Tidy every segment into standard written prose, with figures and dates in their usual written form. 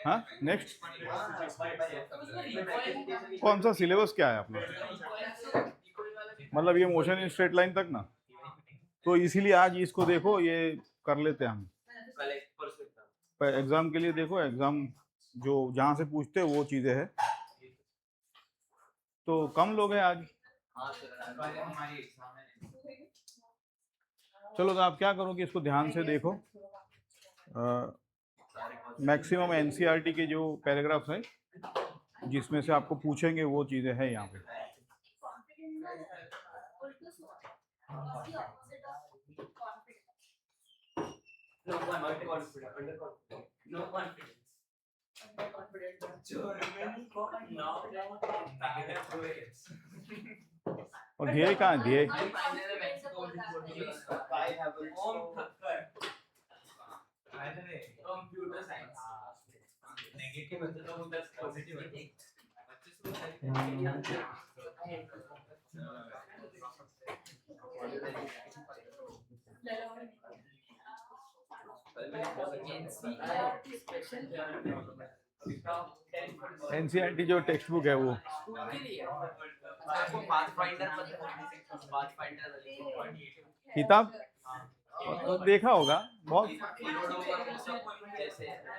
हाँ नेक्स्ट, कौन सा सिलेबस क्या है अपना? मतलब ये मोशन इन स्ट्रेट लाइन तक ना, तो इसीलिए आज इसको देखो, ये कर लेते हैं हम एग्जाम के लिए। देखो एग्जाम जो जहाँ से पूछते हैं वो चीजें हैं, तो कम लोग हैं आज। चलो तो आप क्या करो कि इसको ध्यान से देखो। मैक्सिमम एनसीईआरटी के जो पैराग्राफ्स हैं जिसमें से आपको पूछेंगे वो चीजें हैं यहाँ पे। और ध्येय कहाँ है? ध्येय एनसीईआरटी जो टेक्स्ट बुक है वो किताब तो देखा होगा बहुत।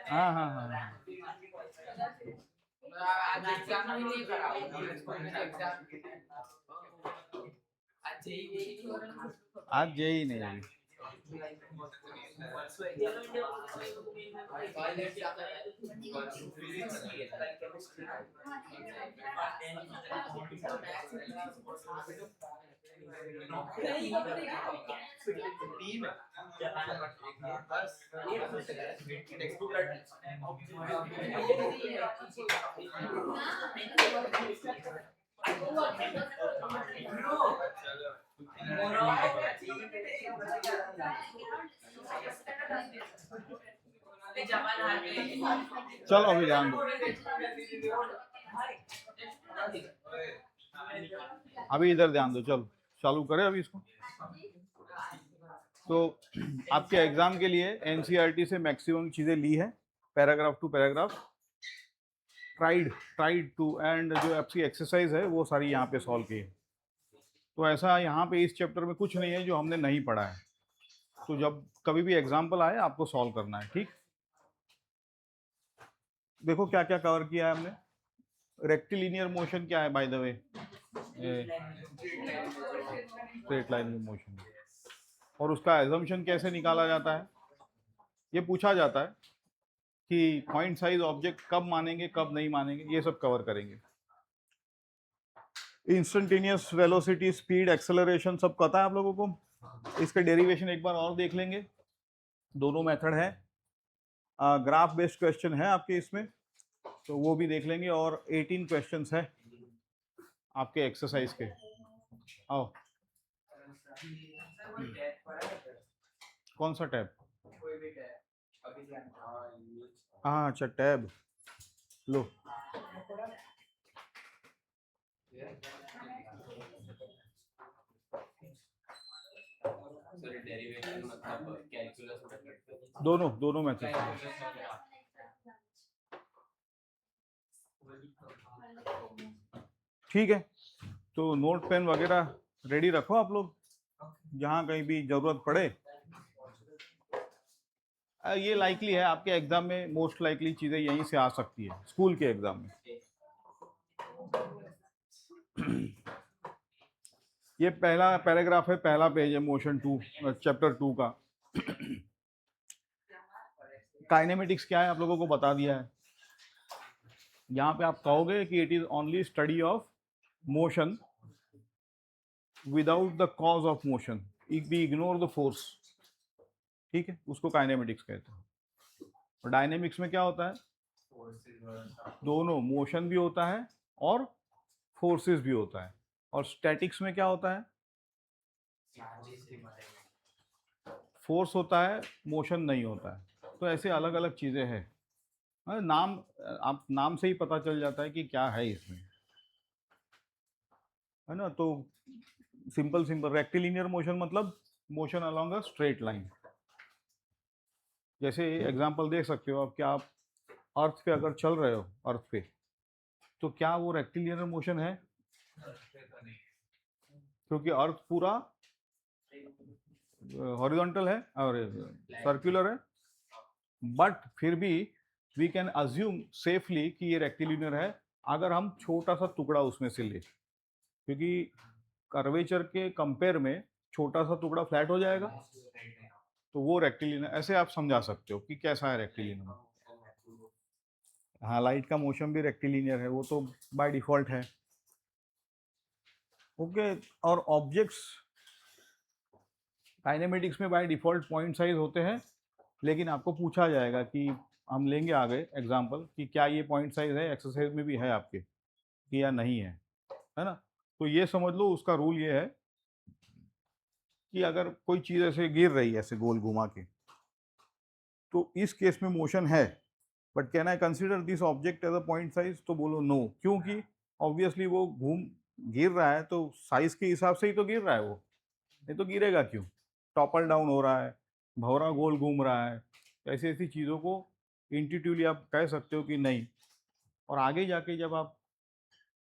हाँ हाँ हाँ हाँ। आज यही नहीं अभी। चलो अभी ध्यान दो, अभी इधर ध्यान दो। चलो चालू करें अभी इसको। तो आपके एग्जाम के लिए एनसीईआरटी से मैक्सिमम चीजें ली है, paragraph to paragraph, tried to, and जो आपकी एक्सरसाइज है वो सारी यहाँ पे सॉल्व की है। तो ऐसा यहाँ पे इस चैप्टर में कुछ नहीं है जो हमने नहीं पढ़ा है, तो जब कभी भी एग्जाम्पल आए आपको सॉल्व करना है, ठीक। देखो क्या क्या कवर किया है हमने। रेक्टिलिनियर मोशन क्या है by the way? Straight line में मोशन। और उसका एजम्पशन कैसे निकाला जाता है? ये पूछा जाता है कि पॉइंट साइज ऑब्जेक्ट कब मानेंगे कब नहीं मानेंगे, ये सब कवर करेंगे। इंस्टेंटेनियस वेलोसिटी, स्पीड, एक्सेलरेशन सब पता है आप लोगों को। इसके डेरिवेशन एक बार और देख लेंगे। दोनों मेथड है। ग्राफ बेस्ड क्वेश्चन है आपके इसमें, तो वो भी देख लेंगे। और 18 क्वेश्चंस है आपके एक्सरसाइज के। आओ, कौन सा टैब? हाँ अच्छा, टैब लो। दोनों मेथड। ठीक है, तो नोट पेन वगैरह रेडी रखो आप लोग, जहां कहीं भी जरूरत पड़े। ये लाइकली है आपके एग्जाम में, मोस्ट लाइकली चीजें यहीं से आ सकती है स्कूल के एग्जाम में। ये पहला पैराग्राफ है, पहला पेज है मोशन 2 चैप्टर 2 का। काइनेमेटिक्स क्या है आप लोगों को बता दिया है। यहाँ पे आप कहोगे कि it is only study of motion without the cause of motion, we ignore the force, ठीक है, उसको काइनेमेटिक्स कहते हैं। और डायनेमिक्स में क्या होता है? दोनों, मोशन भी होता है और फोर्सेस भी होता है। और स्टैटिक्स में क्या होता है? फोर्स होता है, मोशन नहीं होता है। तो ऐसे अलग अलग चीजें हैं। नाम, आप नाम से ही पता चल जाता है कि क्या है इसमें, है ना। तो सिंपल रेक्टिलिनियर मोशन मतलब motion along a straight line. जैसे एग्जांपल देख सकते हो आप, क्या आप अर्थ पे अगर चल रहे हो, अर्थ पे, तो क्या वो रेक्टिलिनियर मोशन है? क्योंकि अर्थ पूरा हॉरिजॉन्टल है और सर्कुलर है, बट फिर भी वी कैन अज्यूम सेफली कि ये रेक्टिलिनियर है अगर हम छोटा सा टुकड़ा उसमें से ले, क्योंकि कर्वेचर के कंपेयर में छोटा सा टुकड़ा फ्लैट हो जाएगा, तो वो रेक्टिलिनियर, ऐसे आप समझा सकते हो कि कैसा है रेक्टिलिनियर। हाँ, लाइट का मोशन भी रेक्टिलिनियर है, वो तो बाय डिफॉल्ट है। ओके, और ऑब्जेक्ट्स काइनेमेटिक्स में बाय डिफॉल्ट पॉइंट साइज होते हैं, लेकिन आपको पूछा जाएगा कि हम लेंगे आगे एग्जांपल कि क्या ये पॉइंट साइज है, एक्सरसाइज में भी है आपके कि या नहीं है ना? तो ये समझ लो, उसका रूल ये है कि अगर कोई चीज़ ऐसे गिर रही है ऐसे गोल घुमा के, तो इस केस में मोशन है, but can I consider this object as a point size? तो बोलो नो, क्योंकि ऑब्वियसली वो घूम गिर रहा है तो साइज के हिसाब से ही तो गिर रहा है वो, नहीं तो गिरेगा क्यों? टॉपल डाउन हो रहा है, भंवरा गोल घूम रहा है, ऐसी ऐसी चीज़ों को इंट्यूटिवली आप कह सकते हो कि नहीं। और आगे जाके जब आप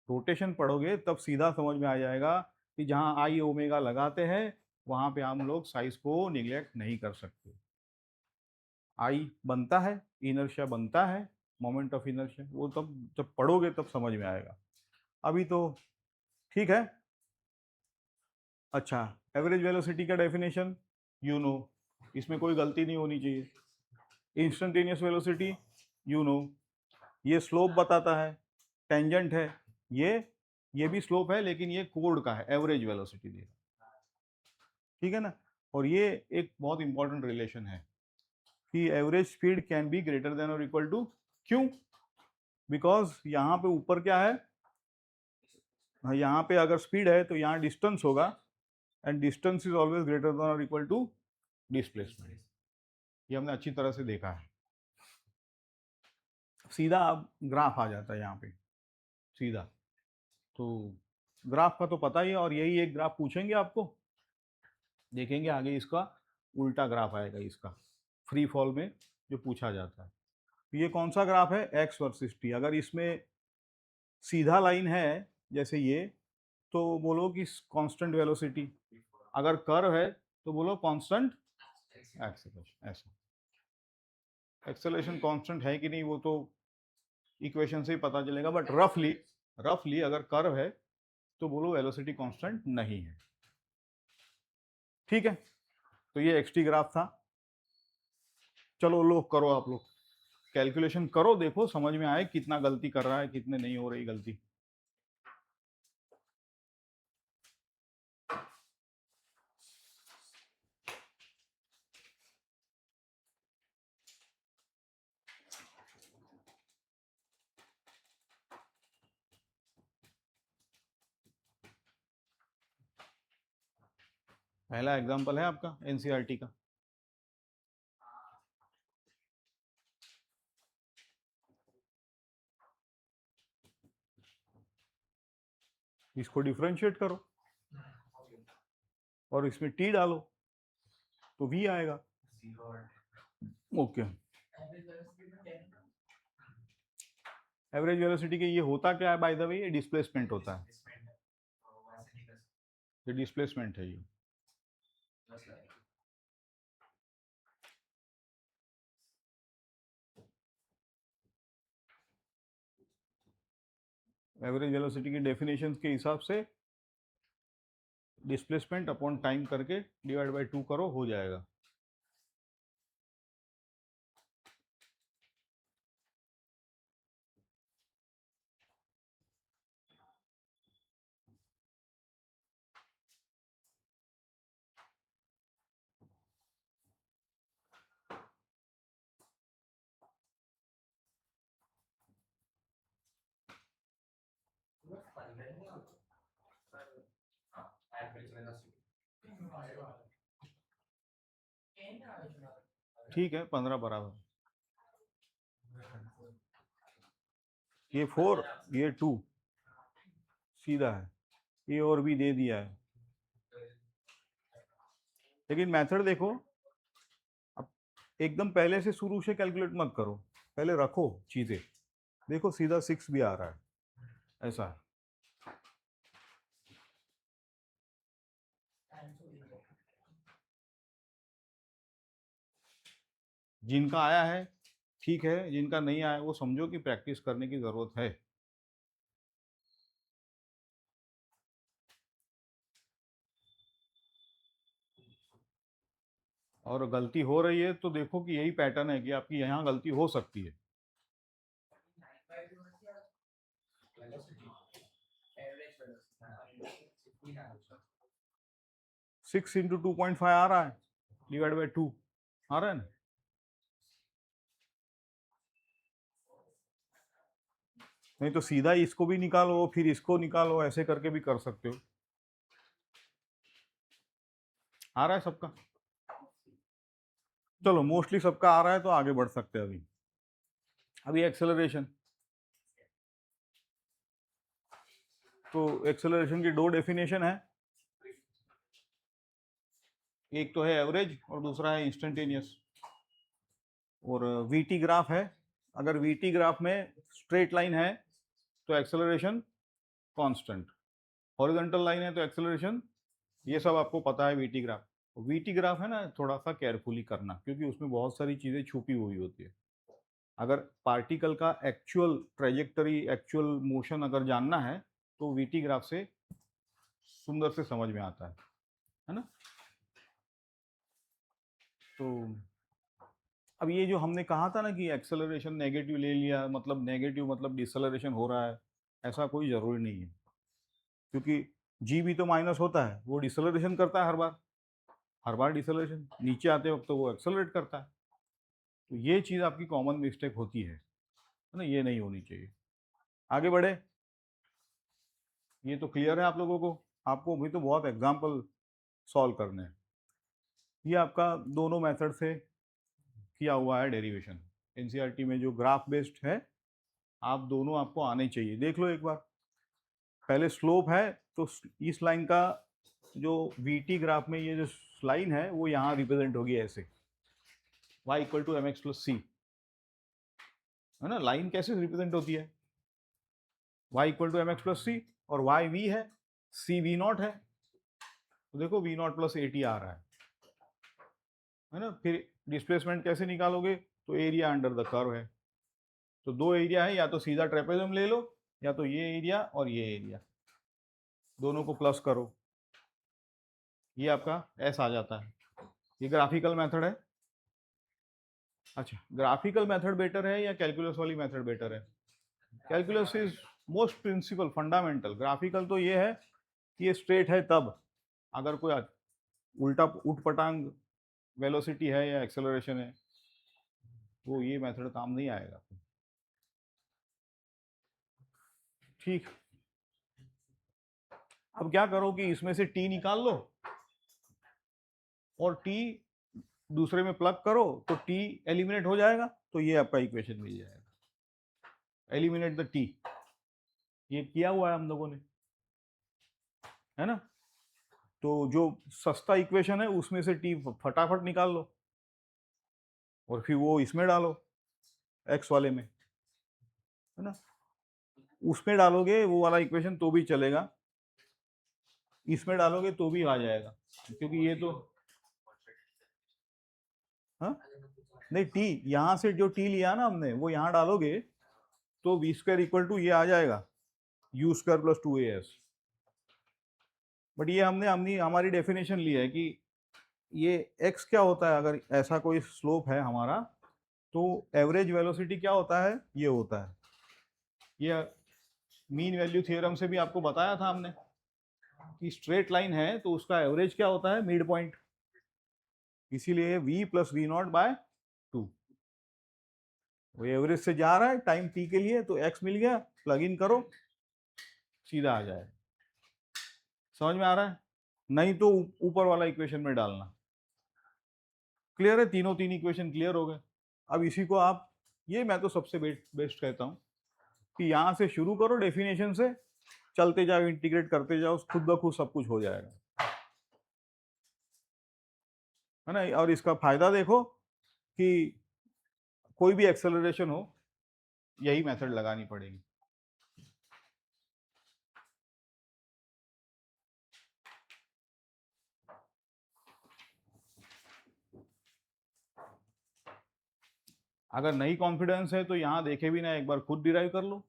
रोटेशन पढ़ोगे तब सीधा समझ में आ जाएगा कि जहाँ आई ओमेगा लगाते हैं वहाँ पे हम लोग साइज को निग्लेक्ट नहीं कर सकते। आई बनता है, इनर्शिया बनता है, मोमेंट ऑफ इनर्शिया, वो तब जब पढ़ोगे तब समझ में आएगा, अभी तो ठीक है। अच्छा, एवरेज वेलोसिटी का डेफिनेशन यू नो, इसमें कोई गलती नहीं होनी चाहिए। इंस्टेंटेनियस वेलोसिटी यू नो, ये स्लोप बताता है, टेंजेंट है, ये भी स्लोप है लेकिन ये कोड का है, एवरेज वेलोसिटी देगा, ठीक है ना? और ये एक बहुत इंपॉर्टेंट रिलेशन है कि average speed can be greater than और इक्वल टू, क्यों? बिकॉज यहाँ पे ऊपर क्या है, यहाँ पे अगर स्पीड है तो यहाँ डिस्टेंस होगा, and distance is always greater than और इक्वल टू डिस्प्लेसमेंट। ये हमने अच्छी तरह से देखा है। सीधा अब ग्राफ आ जाता है यहाँ पे सीधा, तो ग्राफ का तो पता ही है, और यही एक ग्राफ पूछेंगे आपको, देखेंगे आगे इसका उल्टा ग्राफ आएगा इसका, फ्री फॉल में जो पूछा जाता है। तो ये कौन सा ग्राफ है? X versus T. अगर इसमें सीधा लाइन है जैसे ये, तो बोलो कि कांस्टेंट वेलोसिटी, अगर कर्व है तो बोलो कांस्टेंट एक्सेलरेशन। ऐसा एक्सेलरेशन कांस्टेंट है कि नहीं वो तो इक्वेशन से ही पता चलेगा, बट रफली अगर कर्व है तो बोलो वेलोसिटी कांस्टेंट नहीं है, ठीक है? तो ये एक्सटी ग्राफ था। चलो लो करो, आप लोग कैलकुलेशन करो, देखो समझ में आए कितना गलती कर रहा है, कितने नहीं हो रही गलती। पहला एग्जांपल है आपका एनसीईआरटी का, इसको डिफरेंशिएट करो और इसमें टी डालो तो वी आएगा। ओके, एवरेज वेलोसिटी के ये होता क्या है बाय द वे? ये डिस्प्लेसमेंट होता है, ये डिस्प्लेसमेंट है ये। एवरेज वेलोसिटी की डेफिनेशन के हिसाब से डिस्प्लेसमेंट अपॉन टाइम करके डिवाइड बाय 2 करो, हो जाएगा। ठीक है, 15 बराबर, ये 4 ये 2 सीधा है, ये और भी दे दिया है, लेकिन मेथड देखो। अब एकदम पहले से शुरू से कैलकुलेट मत करो, पहले रखो चीजें। देखो सीधा 6 भी आ रहा है, ऐसा है। जिनका आया है ठीक है, जिनका नहीं आया वो समझो कि प्रैक्टिस करने की जरूरत है। और गलती हो रही है तो देखो कि यही पैटर्न है कि आपकी यहाँ गलती हो सकती है। सिक्स इंटू 2.5 आ रहा है, डिवाइड बाई 2 आ रहा है ना। नहीं तो सीधा इसको भी निकालो फिर इसको निकालो, ऐसे करके भी कर सकते हो। आ रहा है सबका? चलो मोस्टली सबका आ रहा है तो आगे बढ़ सकते हैं। अभी एक्सेलरेशन, तो एक्सेलरेशन की दो डेफिनेशन है, एक तो है एवरेज और दूसरा है इंस्टेंटेनियस। और वीटी ग्राफ है, अगर वीटी ग्राफ में स्ट्रेट लाइन है तो एक्सेलरेशन कांस्टेंट, हॉरिजॉन्टल लाइन है तो एक्सेलरेशन, ये सब आपको पता है। वीटी ग्राफ, वीटी ग्राफ है ना, थोड़ा सा केयरफुली करना क्योंकि उसमें बहुत सारी चीज़ें छुपी हुई होती है। अगर पार्टिकल का एक्चुअल ट्रेजेक्टरी, एक्चुअल मोशन अगर जानना है तो वीटी ग्राफ से सुंदर से समझ में आता है ना। तो अब ये जो हमने कहा था ना कि एक्सेलरेशन नेगेटिव ले लिया, मतलब नेगेटिव मतलब डिसेलरेशन हो रहा है, ऐसा कोई ज़रूरी नहीं है, क्योंकि जी भी तो माइनस होता है, वो डिसेलरेशन करता है हर बार डिसेलरेशन, नीचे आते वक्त तो वो एक्सेलरेट करता है। तो ये चीज़ आपकी कॉमन मिस्टेक होती है ना, ये नहीं होनी चाहिए। आगे बढ़े, ये तो क्लियर है आप लोगों को, आपको भी तो बहुत एग्जाम्पल सॉल्व करने हैं। ये आपका दोनों मेथड से किया हुआ है डेरिवेशन, एनसीईआरटी में जो ग्राफ बेस्ड है, आप दोनों आपको आने चाहिए। देख लो एक बार, पहले स्लोप है तो इस लाइन का जो वीटी ग्राफ में ये जो लाइन है वो यहाँ रिप्रेजेंट होगी ऐसे, y equal to M X plus C, है ना। लाइन कैसे रिप्रेजेंट होती है, y equal to M X plus C, और y v है, c v नॉट है, तो देखो v naught plus A T आ रहा है ना। फिर डिस्प्लेसमेंट कैसे निकालोगे, तो एरिया अंडर द कर्व है, तो दो एरिया है, या तो सीधा ट्रेपेजम ले लो या तो ये एरिया और ये एरिया, दोनों को प्लस करो, ये आपका एस आ जाता है। ये ग्राफिकल मेथड है। अच्छा, ग्राफिकल मेथड बेटर है या कैलकुलस वाली मेथड बेटर है? Calculus is most principal fundamental, graphical तो ये है कि ये स्ट्रेट है तब, अगर कोई उल्टा उठपटांग वेलोसिटी है या एक्सेलरेशन है वो ये मेथड काम नहीं आएगा। ठीक, अब क्या करो कि इसमें से टी निकाल लो और टी दूसरे में प्लग करो तो टी एलिमिनेट हो जाएगा, तो ये आपका इक्वेशन मिल जाएगा, एलिमिनेट द टी, ये किया हुआ है हम लोगों ने, है ना। तो जो सस्ता इक्वेशन है उसमें से टी फटाफट निकाल लो और फिर वो इसमें डालो, एक्स वाले में, है ना। उसमें डालोगे वो वाला इक्वेशन तो भी चलेगा, इसमें डालोगे तो भी आ जाएगा, क्योंकि ये तो, हाँ नहीं, टी यहाँ से जो टी लिया ना हमने वो यहाँ डालोगे तो वी स्क्वायर इक्वल टू ये आ जाएगा, you square plus 2as। But ये हमने हमारी डेफिनेशन ली है कि ये x क्या होता है, अगर ऐसा कोई स्लोप है हमारा तो एवरेज वेलोसिटी क्या होता है, ये होता है। ये मीन वैल्यू थ्योरम से भी आपको बताया था हमने कि स्ट्रेट लाइन है तो उसका एवरेज क्या होता है, मिड पॉइंट, इसीलिए v plus v not by 2, वो एवरेज से जा रहा है टाइम t के लिए, तो x मिल गया, प्लग इन करो सीधा आ जाए। समझ में आ रहा है? नहीं तो ऊपर वाला इक्वेशन में डालना। क्लियर है? तीनों तीन इक्वेशन क्लियर हो गए। अब इसी को आप, ये मैं तो सबसे बेस्ट कहता हूँ कि यहाँ से शुरू करो डेफिनेशन से, चलते जाओ, इंटीग्रेट करते जाओ, खुद ब खुद सब कुछ हो जाएगा, है ना। और इसका फायदा देखो कि कोई भी एक्सेलरेशन हो यही मेथड लगानी पड़ेगी। अगर नहीं कॉन्फिडेंस है तो यहां देखे भी ना, एक बार खुद डिराइव कर लो।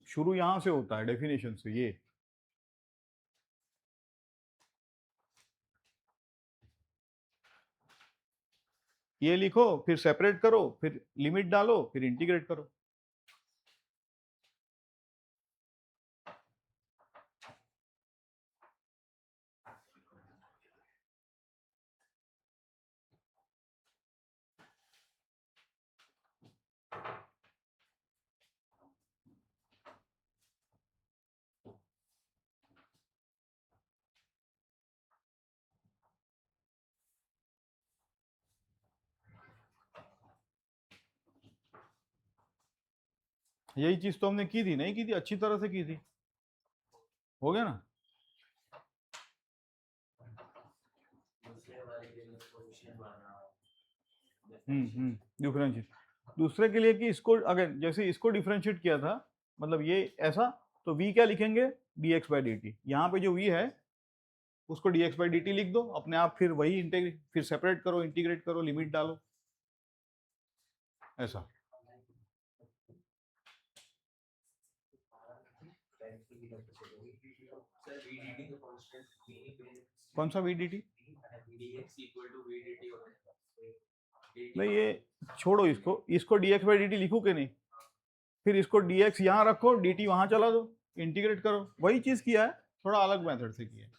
शुरू यहां से होता है डेफिनेशन से। ये लिखो, फिर सेपरेट करो, फिर लिमिट डालो, फिर इंटीग्रेट करो। यही चीज तो हमने की थी, नहीं की थी, अच्छी तरह से की थी। हो गया ना। डिफरेंशिएट दूसरे के लिए कि इसको अगर जैसे इसको डिफरेंशिएट किया था, मतलब ये ऐसा, तो v क्या लिखेंगे, dx बाई डी टी। यहाँ पे जो v है उसको dx बाई डी टी लिख दो अपने आप, फिर वही इंटीग्रेट, फिर सेपरेट करो, इंटीग्रेट करो, लिमिट डालो, ऐसा। कौन सा v डी टी? नहीं ये छोड़ो, इसको dx बाई डी टी लिखू के नहीं, फिर इसको dx यहाँ रखो, dt वहां चला दो, इंटीग्रेट करो, वही चीज किया है, थोड़ा अलग मेथड से किया है।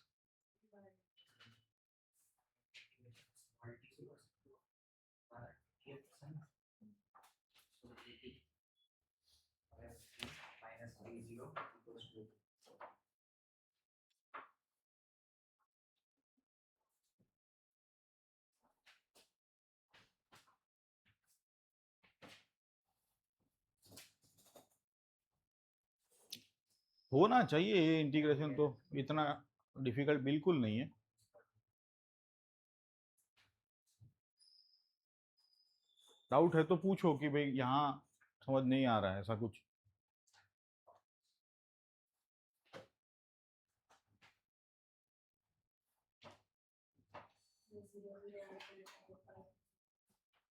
होना चाहिए ये इंटीग्रेशन, तो इतना डिफिकल्ट बिल्कुल नहीं है। डाउट है तो पूछो कि भाई यहाँ समझ नहीं आ रहा है, ऐसा कुछ।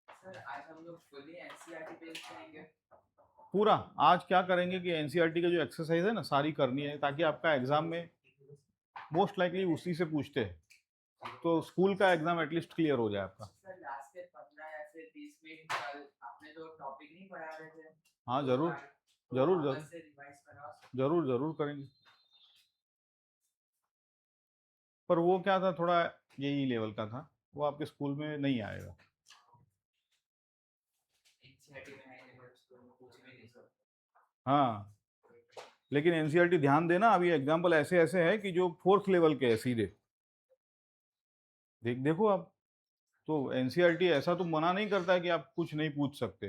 सर आज हम लोग फुली एनसीईआरटी पे करेंगे। पूरा आज क्या करेंगे कि एनसीईआरटी का जो एक्सरसाइज है ना सारी करनी है, ताकि आपका एग्जाम में मोस्ट लाइकली उसी से पूछते हैं, तो स्कूल का एग्जाम एटलीस्ट क्लियर हो जाए आपका। सर लास्ट के 15 या फिर 30 मिनट कल आपने जो टॉपिक नहीं पढ़ा रहे थे, हाँ जरूर तो जरूर वापस जरूर से रिवाइज कराओ। जरूर जरूर करेंगे, पर वो क्या था, थोड़ा यही लेवल का था, वो आपके स्कूल में नहीं आएगा। एनसीईआरटी में आएंगे तो कुछ भी नहीं सर। हाँ, लेकिन एनसीईआरटी ध्यान देना, अभी एग्जाम्पल ऐसे ऐसे है कि जो फोर्थ लेवल के है सीधे, देखो आप। तो एनसीईआरटी ऐसा तो मना नहीं करता है कि आप कुछ नहीं पूछ सकते,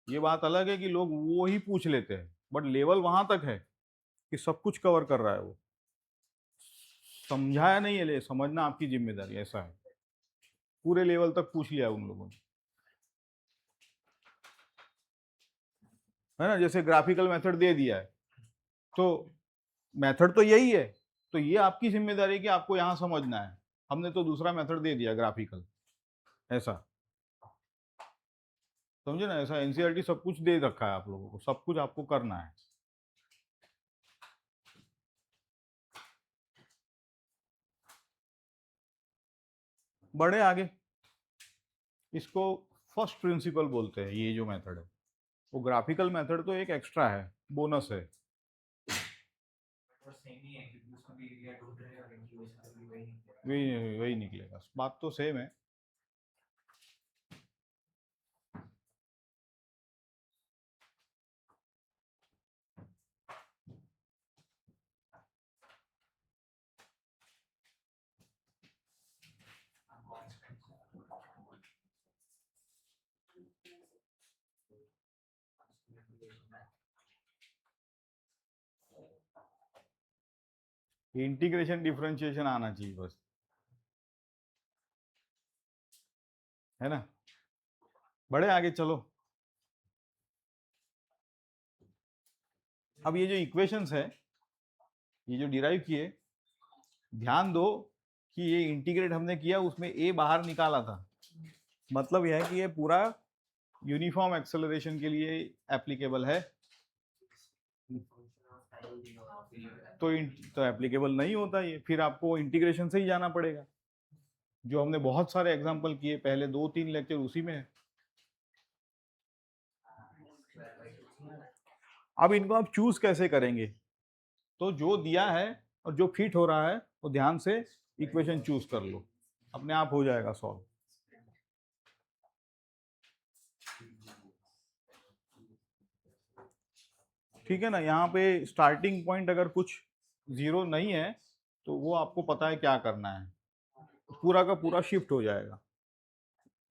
ये बात अलग है कि लोग वो ही पूछ लेते हैं, बट लेवल वहां तक है कि सब कुछ कवर कर रहा है वो। समझाया नहीं है, ले समझना आपकी जिम्मेदारी, ऐसा है। पूरे लेवल तक पूछ लिया उन लोगों ने, है ना। जैसे ग्राफिकल मेथड दे दिया है, तो मेथड तो यही है, तो ये आपकी जिम्मेदारी है कि आपको यहाँ समझना है। हमने तो दूसरा मेथड दे दिया ग्राफिकल, ऐसा समझे ना। ऐसा एनसीईआरटी सब कुछ दे रखा है आप लोगों को, सब कुछ आपको करना है। बढ़े आगे, इसको फर्स्ट प्रिंसिपल बोलते हैं, ये जो मेथड है। वो ग्राफिकल मेथड तो एक एक्स्ट्रा है, बोनस है। और सेम ही है क्योंकि उसका भी एरिया ढूंढ रहे हैं और इंक्यूबेशन का भी वही निकलेगा। वही वही निकलेगा, बात तो सेम है। इंटीग्रेशन डिफरेंशिएशन आना चाहिए बस, है ना। बड़े आगे चलो। अब ये जो इक्वेशंस है, ये जो डिराइव किए, ध्यान दो कि ये इंटीग्रेट हमने किया, उसमें ए बाहर निकाला था, मतलब यह है कि ये पूरा यूनिफॉर्म एक्सेलरेशन के लिए एप्लीकेबल है। तो एप्लीकेबल नहीं होता ये, फिर आपको इंटीग्रेशन से ही जाना पड़ेगा, जो हमने बहुत सारे एग्जांपल किए पहले 2-3 लेक्चर उसी में है। अब इनको आप चूज कैसे करेंगे, तो जो दिया है और जो फिट हो रहा है वो ध्यान से इक्वेशन चूज कर लो, अपने आप हो जाएगा सॉल्व। ठीक है ना। यहाँ पे स्टार्टिंग पॉइंट अगर कुछ जीरो नहीं है तो वो आपको पता है क्या करना है, पूरा का पूरा शिफ्ट हो जाएगा,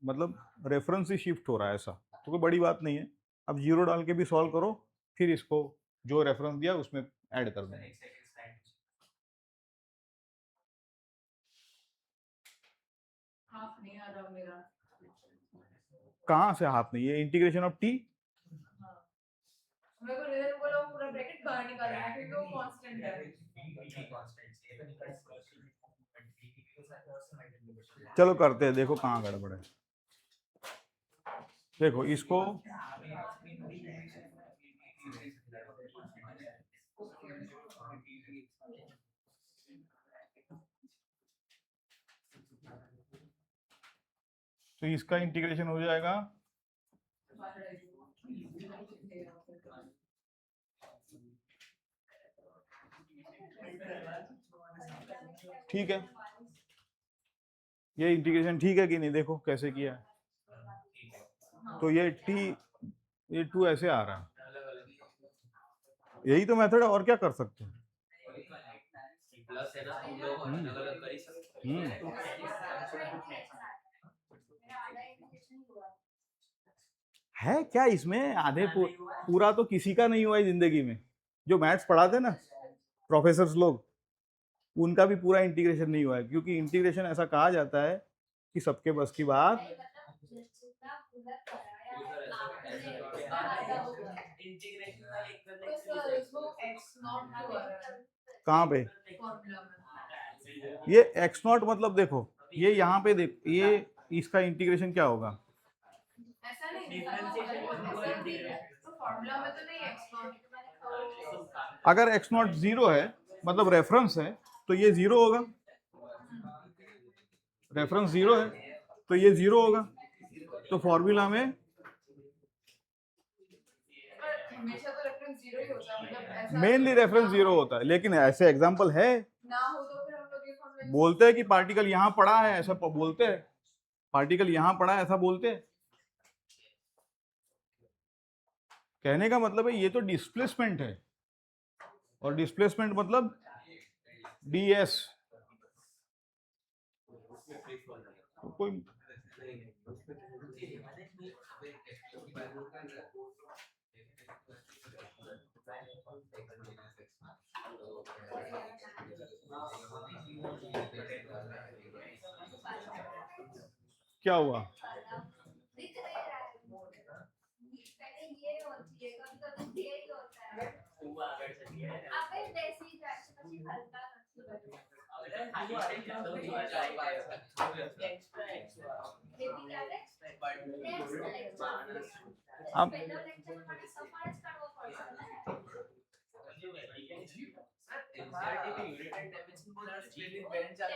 मतलब रेफरेंस ही शिफ्ट हो रहा है, ऐसा तो कोई बड़ी बात नहीं है। अब जीरो डाल के भी सॉल्व करो, फिर इसको जो रेफरेंस दिया उसमें ऐड कर देंगे। कहाँ से हाथ नहीं, ये इंटीग्रेशन ऑफ टी, मेरे को रिजल्ट बोला वो पूरा ब्रैकेट बाहर निकालना है क्योंकि वो कांस्टेंट है। चलो करते हैं, देखो कहाँ गड़बड़ है। देखो इसको तो इसका इंटीग्रेशन हो जाएगा ठीक है। ये इंटीग्रेशन ठीक है कि नहीं, देखो कैसे किया है। तो ये टी, ये 2 ऐसे आ रहा है, यही तो मेथड है, और क्या कर सकते हैं। है क्या इसमें, आधे पूरा तो किसी का नहीं हुआ है जिंदगी में। जो मैथ्स पढ़ाते ना प्रोफेसर्स लोग, उनका भी पूरा इंटीग्रेशन नहीं हुआ है, क्योंकि इंटीग्रेशन ऐसा कहा जाता है कि सबके बस की बात। कहाँ पे ये एक्स नॉट, मतलब देखो ये यहाँ पे देख, ये इसका इंटीग्रेशन क्या होगा, ऐसा नहीं तो फार्मूला में तो नहीं x नॉट। अगर एक्स नॉट जीरो है मतलब रेफरेंस है तो ये जीरो होगा, रेफरेंस जीरो है तो ये जीरो होगा, तो फॉर्मूला में हमेशा तो रेफरेंस जीरो ही होता है, मतलब ऐसा मेनली रेफरेंस जीरो होता है, लेकिन ऐसे एग्जांपल है, ना हो तो फिर हम लोग ये फॉर्मूला बोलते हैं कि पार्टिकल यहाँ पड़ा है, ऐसा बोलते हैं, पार्टिकल यहाँ पड़ा है ऐसा बोलते हैं। कहने का मतलब है ये तो डिस्प्लेसमेंट है, और डिस्प्लेसमेंट मतलब ds, तो कोई क्या हुआ, अब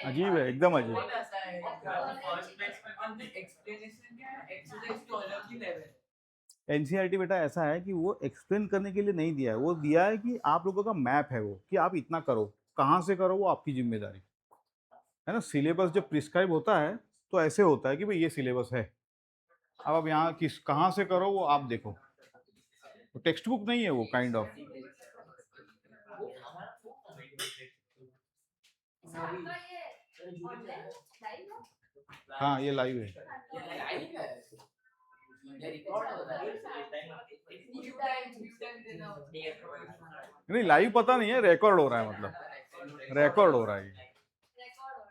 अजीब है, एकदम अजीब। एनसीईआरटी बेटा ऐसा है कि वो एक्सप्लेन करने के लिए नहीं दिया है, वो दिया है कि आप लोगों का मैप है वो, कि आप इतना करो, कहाँ से करो वो आपकी जिम्मेदारी है ना। सिलेबस जब प्रिस्क्राइब होता है तो ऐसे होता है कि भाई ये सिलेबस है, अब आप यहाँ किस कहाँ से करो वो आप देखो, तो टेक्स्ट बुक नहीं है वो, काइंड ऑफ। हाँ ये लाइव है, नहीं लाइव पता नहीं है, रिकॉर्ड हो रहा है मतलब। रिकॉर्ड हो रहा है ये।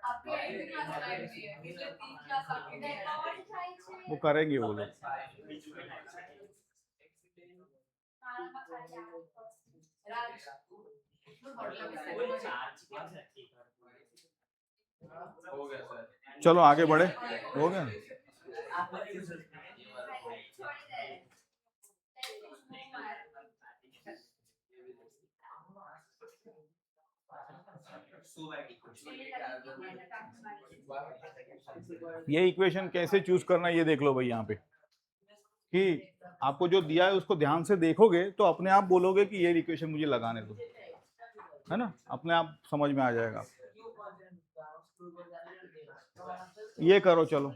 आपके 8वीं क्लास लाइव भी है इसलिए 3 क्लास आपके रिकॉर्ड वो करेंगे वो लोग। चलो आगे बढ़े, हो गया। ये इक्वेशन कैसे चूज करना है ये देख लो भाई यहाँ पे, कि आपको जो दिया है उसको ध्यान से देखोगे तो अपने आप बोलोगे कि ये इक्वेशन मुझे लगाने दो, है ना, अपने आप समझ में आ जाएगा। ये करो चलो।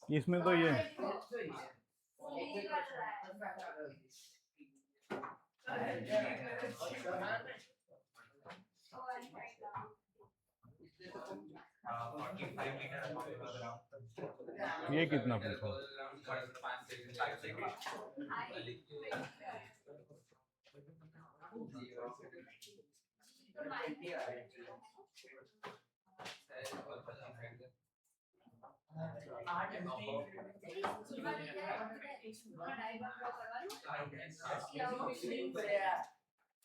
इसमें तो ये ये कितना पूछा?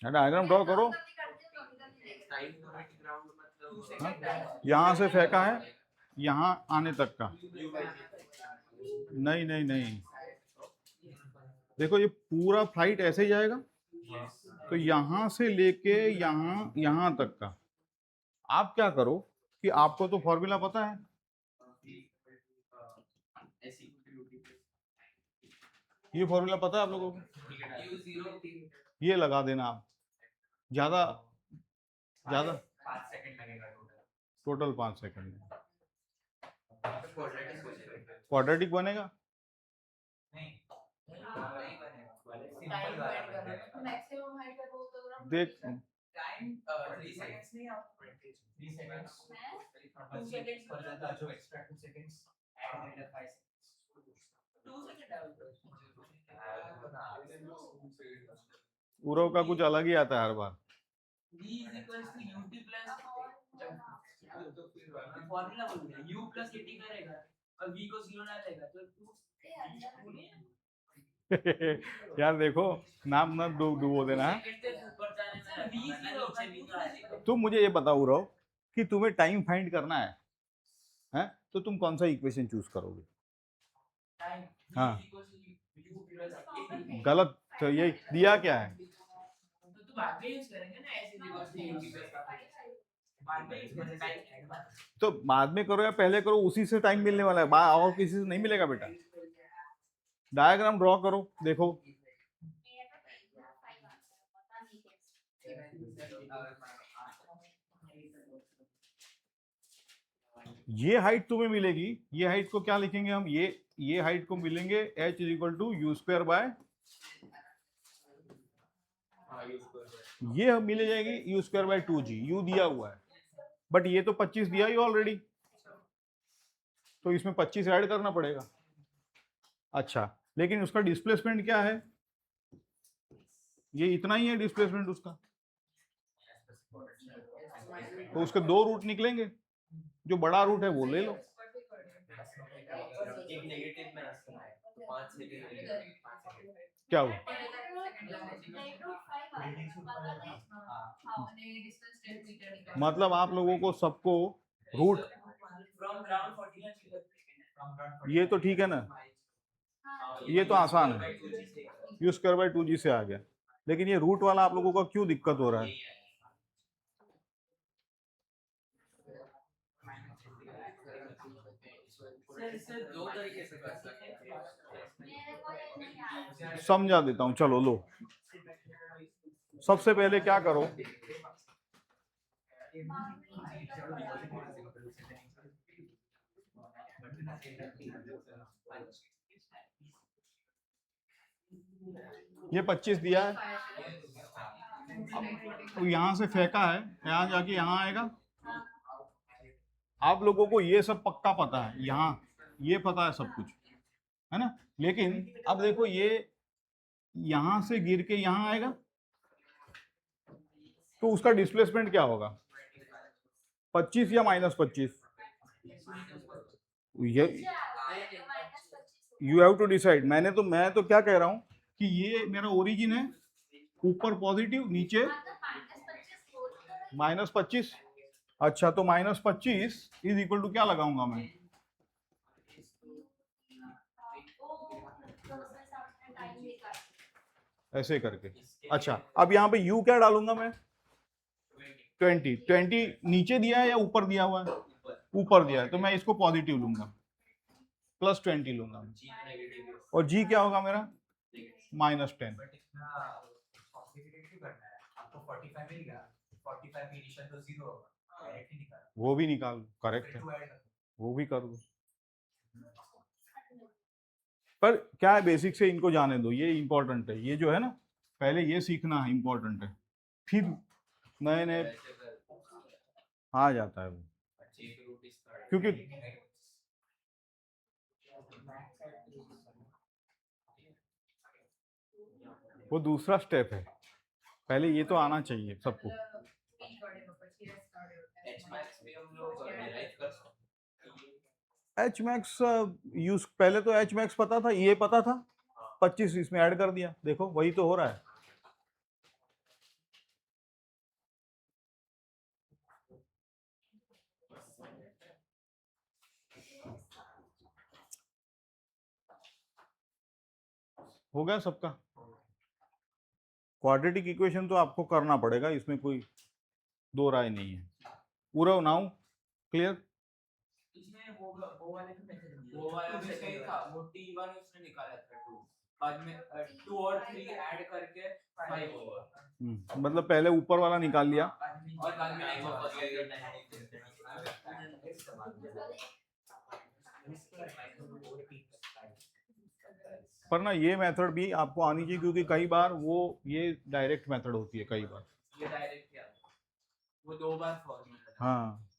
डायग्राम ड्रॉ करो। हाँ? यहाँ से फेंका है यहाँ आने तक का, नहीं नहीं नहीं, देखो ये पूरा फ्लाइट ऐसे ही जाएगा, तो यहाँ से लेके यहाँ तक का। आप क्या करो कि आपको तो फॉर्मूला पता है, ये फॉर्मूला पता है आप लोगों को, ये लगा देना आप, ज्यादा टोटल 5 सेकंड क्वाड्रेटिक बनेगा। देख उरव का कुछ अलग ही आता है हर बार। फॉर्मूला बोल रहे u प्लस 80 करेगा और v को 0 ना लेगा तो यार देखो नाम ना डुबो देना है। तुम मुझे ये बताओ रहो कि तुम्हें टाइम फाइंड करना है तो तुम कौन सा इक्वेशन चूज करोगे? हाँ गलत, तो ये दिया क्या है? तो बाद में यूज करेंगे ना, ऐसे तो बाद में करो या पहले करो, उसी से टाइम मिलने वाला है, और किसी से नहीं मिलेगा बेटा। डायग्राम ड्रॉ करो, देखो ये हाइट तुम्हें मिलेगी, ये हाइट को क्या लिखेंगे हम, ये हाइट को मिलेंगे h is equal to u square by, ये मिल जाएगी you square bye 2g, you दिया हुआ है बट ये तो 25 दिया ही ऑलरेडी, तो इसमें 25 ऐड करना पड़ेगा। अच्छा लेकिन उसका डिस्प्लेसमेंट क्या है, ये इतना ही है डिस्प्लेसमेंट उसका, तो उसके 2 रूट निकलेंगे, जो बड़ा रूट है वो ले लो। क्या हुआ? मतलब आप लोगों को सबको रूट, ये तो ठीक है ना, ये तो आसान है, यू स्क्वायर बाय 2g से आ गया, लेकिन ये रूट वाला आप लोगों का क्यों दिक्कत हो रहा है? समझा देता हूं, चलो लो। सबसे पहले क्या करो, ये 25 दिया है, तो यहाँ से फेंका है, यहाँ जाके यहाँ आएगा। आप लोगों को ये सब पक्का पता है, यहाँ ये पता है सब कुछ, है ना। लेकिन अब देखो ये यहां से गिर के यहां आएगा, तो उसका डिस्प्लेसमेंट क्या होगा, 25 या -25? ये यू हैव टू डिसाइड। मैं तो क्या कह रहा हूं कि ये मेरा ओरिजिन है, ऊपर पॉजिटिव, नीचे -25। अच्छा, तो -25 इज इक्वल टू क्या लगाऊंगा मैं, ऐसे करके। अच्छा, अब यहाँ पे u क्या डालूंगा मैं, 20 नीचे दिया है या ऊपर दिया हुआ है, ऊपर दिया है, तो मैं इसको पॉजिटिव लूंगा, +20 लूंगा मैं। और g क्या होगा मेरा, -10। वो भी निकाल, करेक्ट है, वो भी कर दो। पर क्या है, बेसिक से इनको जाने दो, ये इंपॉर्टेंट है, ये जो है ना, पहले ये सीखना है, इंपॉर्टेंट है, फिर नए नए आ जाता है वो, क्योंकि वो दूसरा स्टेप है, पहले ये तो आना चाहिए सबको। एच मैक्स यूज, पहले तो एच मैक्स पता था, ये पता था, 25 इसमें ऐड कर दिया, देखो वही तो हो रहा है। हो गया सबका। क्वाड्रेटिक इक्वेशन तो आपको करना पड़ेगा, इसमें कोई दो राय नहीं है। पूरा नाउ क्लियर। वो वाला से नहीं था, वो T1 उसने निकाला था 2, बाद में 2 और 3 ऐड करके 5 होगा। मतलब पहले ऊपर वाला निकाल लिया, और बाद में नहीं हुआ। पर ना ये मेथड भी आपको आनी चाहिए, क्योंकि कई बार वो ये डायरेक्ट मेथड होती है, कई बार ये डायरेक्ट क्या, वो 2 बार फॉर्मूला। हाँ,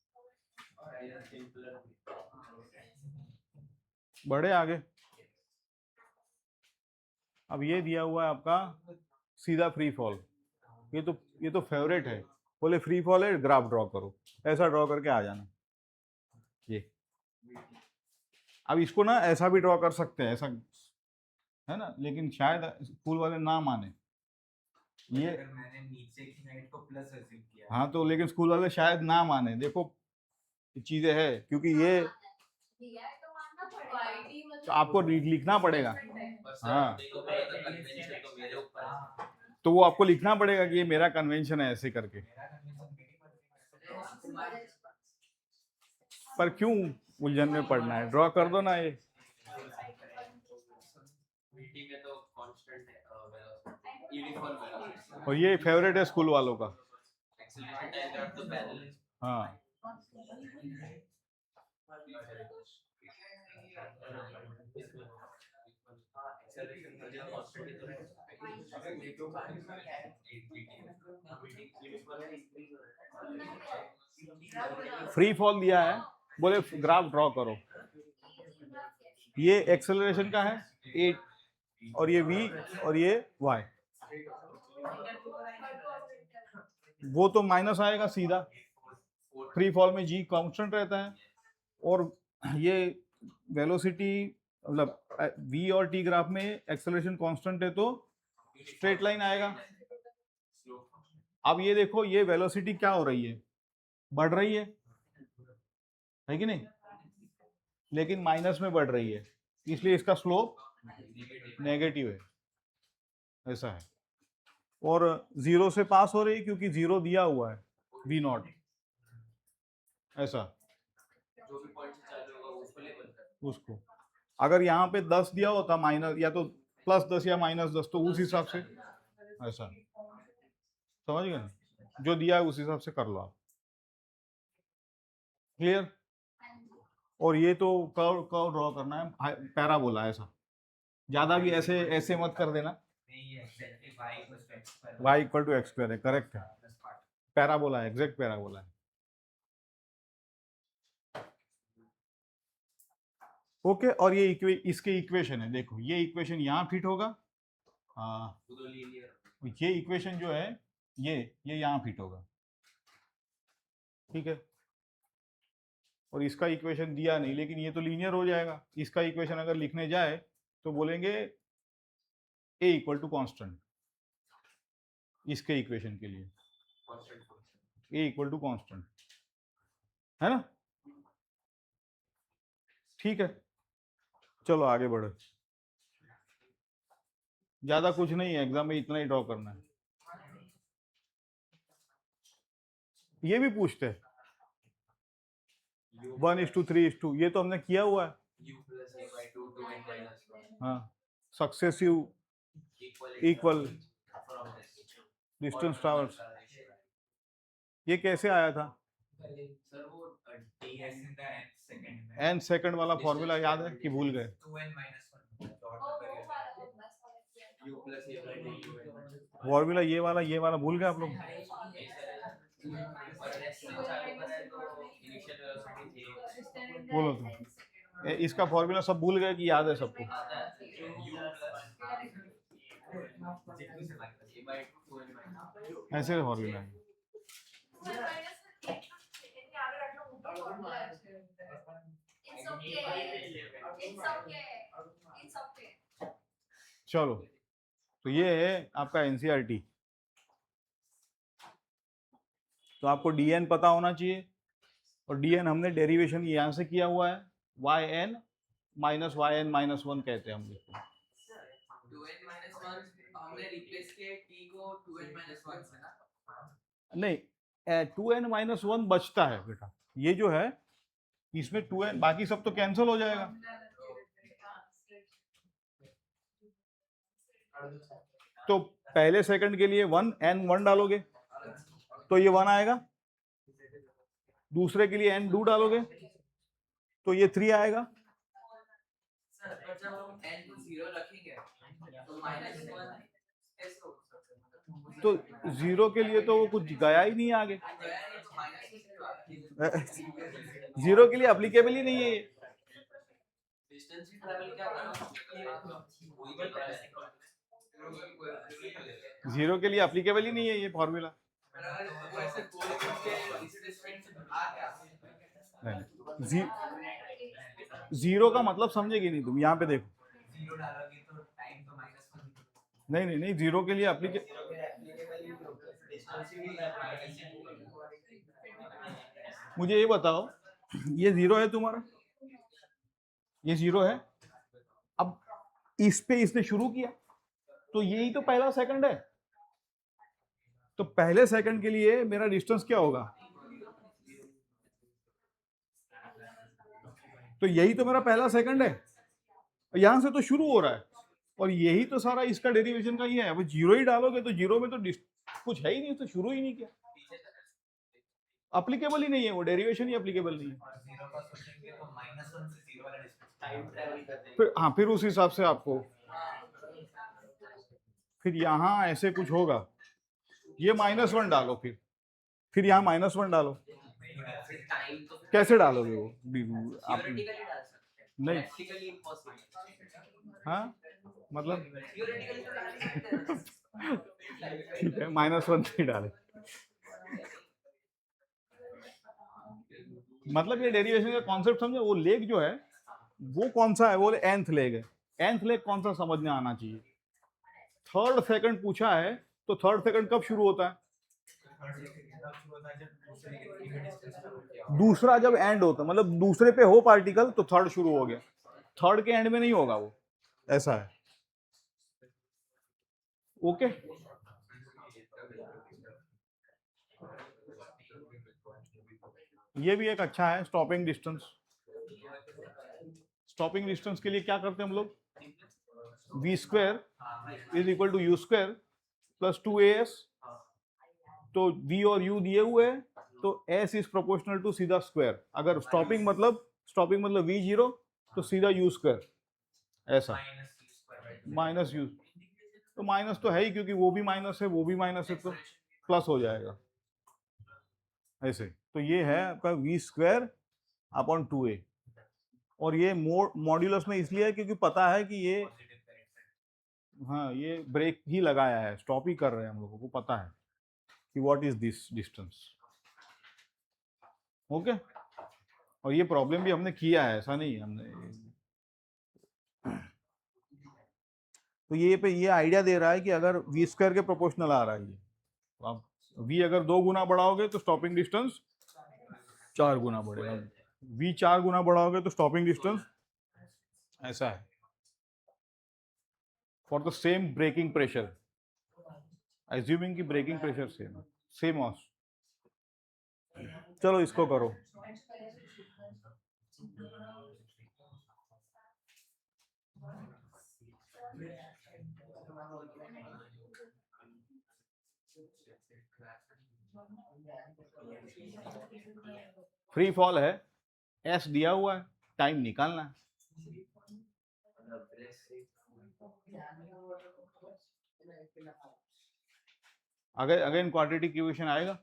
बढ़े आगे। अब ये दिया हुआ है आपका सीधा फ्री फॉल, ये तो फेवरेट है, बोले फ्री फॉल है, ग्राफ ड्रॉ करो, ऐसा ड्रॉ करके आ जाना ये। अब इसको ना ऐसा भी ड्रॉ कर सकते हैं, ऐसा है ना, लेकिन शायद स्कूल वाले ना माने ये। मैंने नीचे की साइड को प्लस अज्यूम किया। हाँ, तो लेकिन स्कूल वाले शायद ना माने, देखो चीजें है, क्योंकि ये तो आपको लिखना पड़ेगा। हाँ, तो वो आपको लिखना पड़ेगा कि ये मेरा कन्वेंशन है, ऐसे करके। पर क्यों उलझन में पड़ना है, ड्रॉ कर दो ना ये। और ये फेवरेट है स्कूल वालों का। हाँ, फ्री फॉल दिया है, बोले ग्राफ ड्रॉ करो, ये एक्सेलरेशन का है 8, और ये v और ये y, वो तो माइनस आएगा सीधा, फ्री फॉल में g कांस्टेंट रहता है, और ये वेलोसिटी मतलब v और t ग्राफ में एक्सेलरेशन कांस्टेंट है, तो स्ट्रेट लाइन आएगा। अब ये देखो, ये वेलोसिटी क्या हो रही है, बढ़ रही है कि नहीं, लेकिन माइनस में बढ़ रही है, इसलिए इसका स्लोप नेगेटिव है, ऐसा है। और 0 से पास हो रही है, क्योंकि 0 दिया हुआ है v0, ऐसा। उसको अगर यहाँ पे 10 दिया होता, माइनस या तो +10 या -10, तो उस हिसाब से ऐसा, समझ गए, जो दिया है उस हिसाब से कर लो आप। क्लियर। और ये तो कर्व ड्रॉ करना है, पैराबोला, ऐसा ज्यादा भी ऐसे मत कर देना, नहीं है exactly y equals to x square y equal to x square है, करेक्ट है, पैराबोला है, एग्जैक्ट पैराबोला है। ओके, और ये इसके इक्वेशन है, देखो ये इक्वेशन यहाँ फिट होगा, तो लीनियर ये इक्वेशन जो है ये यहाँ फिट होगा, ठीक है। और इसका इक्वेशन दिया नहीं, लेकिन ये तो लीनियर हो जाएगा। इसका इक्वेशन अगर लिखने जाए तो बोलेंगे a इक्वल टू कॉन्स्टेंट, इसके इक्वेशन के लिए a इक्वल टू कॉन्स्टेंट, है ना, ठीक है। चलो आगे बढ़ो, ज्यादा कुछ नहीं है, एग्जाम में इतना ही ड्रॉ करना है। ये भी पूछते हैं 1:3:2, ये तो हमने किया हुआ है, u plus a by 2 2 n minus 1 हाँ, successive equal from this distance traverse, ये कैसे आया था? सर वो ds in the n second में एन सेकंड वाला फॉर्मूला याद है कि भूल गए? 2n minus 1 u plus a by 2 formula ये वाला भूल गए आप लोग? और रेस्ट में चालू करा है तो इनिशियल वेलोसिटी थी बोलो तो, इसका फॉर्मूला सब भूल गए कि याद है सबको? आता है u plus a by 2 n minus ऐसे फॉर्मूला है। चलो, तो ये है आपका एनसीईआरटी। तो आपको डीएन पता होना चाहिए, और डीएन हमने डेरिवेशन यहाँ से किया हुआ है, वाई एन माइनस 1 कहते हैं हम इसको। 2n minus 1 हमने रिप्लेस किया t को 2n minus 1 से ना, नहीं, 2n-1 बचता है बेटा, ये जो है इसमें 2n, बाकी सब तो कैंसिल हो जाएगा। तो पहले सेकंड के लिए 1 डालोगे तो ये 1 आएगा, दूसरे के लिए n 2 डालोगे तो ये 3 आएगा, सर पर जब हम n को 0 रखेंगे तो minus 1 कैसे हो सकता है? तो 0 के लिए तो वो कुछ गया ही नहीं आगे, गया नहीं तो माइनस 0 के लिए अप्लीकेबल ही नहीं है ये। डिस्टेंस ही ट्रैवल क्या करो वही तो है 0 के लिए अप्लीकेबल ही नहीं है ये फॉर्मूला। वैसे कोई के इस डिस्टेंस से आ गया 0 का मतलब समझेगी नहीं तुम, यहाँ पे देखो, 0 डालोगे तो टाइम तो -1 नहीं 0 के लिए मुझे ये बताओ, ये 0 है तुम्हारा, ये 0 है, अब इस पे इसने शुरू किया तो यही तो पहला सेकंड है, तो पहले सेकंड के लिए मेरा डिस्टेंस क्या होगा? तो यही तो मेरा पहला सेकंड है, यहां से तो शुरू हो रहा है, और यही तो सारा इसका डेरिवेशन का ही है। अब 0 ही डालोगे तो 0 में तो कुछ है ही नहीं, तो शुरू ही नहीं किया, अप्लीकेबल ही नहीं है वो, डेरिवेशन ही अप्लीकेबल नहीं है। 0 का सोचेंगे तो -1 से 0 वाला डिस्टेंस टाइम ट्रैवल करते हैं फिर हाँ, फिर उस हिसाब से आपको फिर यहाँ ऐसे कुछ होगा, ये -1 डालो, फिर यहाँ -1 डालो, टाइम तो कैसे डालोगे वो आप? थियोरेटिकली डाल सकते हैं नहीं, प्रैक्टिकली इम्पॉसिबल हाँ मतलब थियोरेटिकली तो डाल सकते हैं ठीक है, -1 नहीं डाले, मतलब ये डेरिवेशन का कॉन्सेप्ट समझे। वो लेग जो है वो कौन सा है, वो nth लेग है, nth लेग कौन सा समझ में आना चाहिए। थर्ड सेकंड पूछा है तो थर्ड सेकंड कब शुरू होता है? दूसरा जब एंड होता है, मतलब दूसरे पे हो पार्टिकल तो थर्ड शुरू हो गया, थर्ड के एंड में नहीं होगा वो, ऐसा है। ओके, ये भी एक अच्छा है स्टॉपिंग डिस्टेंस। स्टॉपिंग डिस्टेंस के लिए क्या करते हैं हम लोग? v² is equal to u² plus 2as। तो v और u दिए हुए हैं तो s इज प्रोपोर्शनल टू सीधा स्क्वायर। अगर स्टॉपिंग मतलब v0 तो सीधा u², ऐसा -u। तो माइनस तो है ही, क्योंकि वो भी माइनस है वो भी माइनस है, तो प्लस हो जाएगा ऐसे। तो ये है आपका वी स्क्वायर अपॉन 2a, और ये मॉड्यूलस में इसलिए है क्योंकि पता है कि ये, हाँ, ये ब्रेक ही लगाया है, स्टॉप ही कर रहे हैं, हम लोगों को पता है कि what is this distance. Okay, और ये प्रॉब्लम भी हमने किया है, ऐसा नहीं हमने। तो ये पे ये आइडिया दे रहा है कि अगर वी स्क्वायर के प्रोपोर्शनल आ रहा है ये, तो आप वी अगर 2 गुना बढ़ाओगे तो स्टॉपिंग डिस्टेंस 4 गुना बढ़ेगा, वी 4 गुना बढ़ाओगे तो स्टॉपिंग डिस्टेंस ऐसा है, for the same braking pressure, assuming की ब्रेकिंग प्रेशर सेम मास। चलो इसको करो। फ्री फॉल है, एस दिया हुआ है, टाइम निकालना है। अगर अगेन क्वाड्रेटिक इक्वेशन आएगा,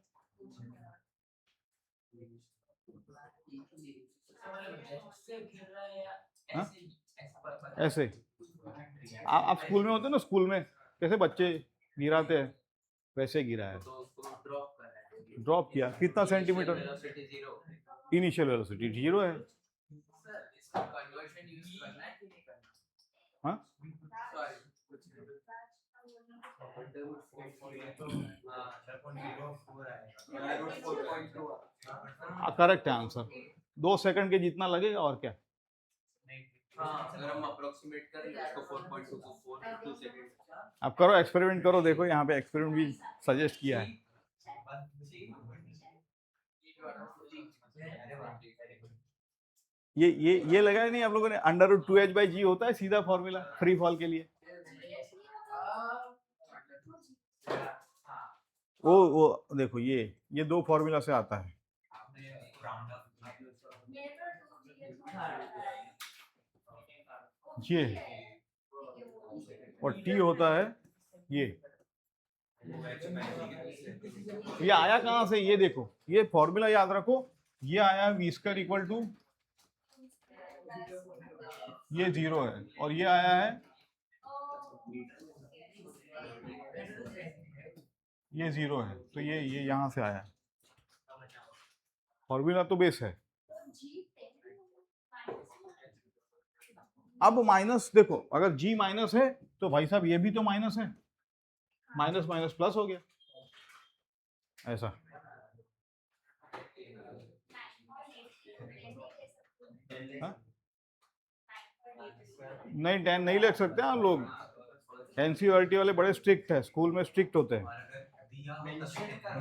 हाँ? ऐसे आप स्कूल में होते ना, स्कूल में कैसे बच्चे गिराते हैं, वैसे गिरा है, ड्रॉप किया कितना सेंटीमीटर, इनिशियल वेलोसिटी 0 है। हाँ, करेक्ट है आंसर, 2 सेकंड के जितना लगेगा और क्या। अगर हम अप्रोक्सीमेट करें उसको 4.2 को 4 सेकंड, आप करो एक्सपेरिमेंट करो, देखो यहाँ पे एक्सपेरिमेंट भी सजेस्ट किया है। ये लगा नहीं आप लोगों ने, √2h/g होता है सीधा फॉर्मूला फ्री फॉल के लिए। वो देखो, ये 2 फॉर्मूला से आता है। ये और टी होता है ये आया कहां से, ये देखो, ये फॉर्मूला याद रखो, ये आया वी स्क्वायर इक्वल टू, ये 0 है, और ये आया है ये 0 है, तो ये यहां से आया, फॉर्मूला तो बेस है। अब माइनस देखो, अगर जी माइनस है तो भाई साहब ये भी तो माइनस है, माइनस माइनस प्लस हो गया ऐसा। हा? नहीं 10 नहीं लिख सकते आप लोग, एनसीईआरटी वाले बड़े स्ट्रिक्ट है, स्कूल में स्ट्रिक्ट होते हैं।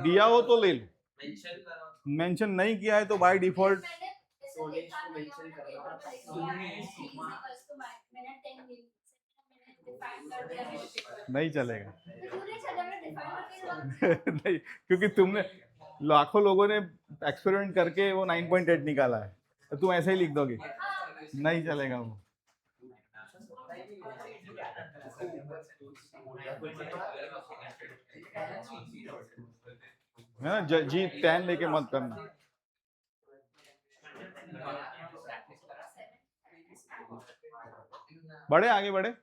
दिया हो तो ले लो, मेंशन नहीं किया है तो बाय डिफॉल्ट नहीं चलेगा। नहीं, क्योंकि तुमने लाखों लोगों ने एक्सपेरिमेंट करके वो 9.8 निकाला है, तो तुम ऐसे ही लिख दोगे, नहीं चलेगा वो। है ना, जी 10 लेके मत करना। बढ़े आगे बढ़े,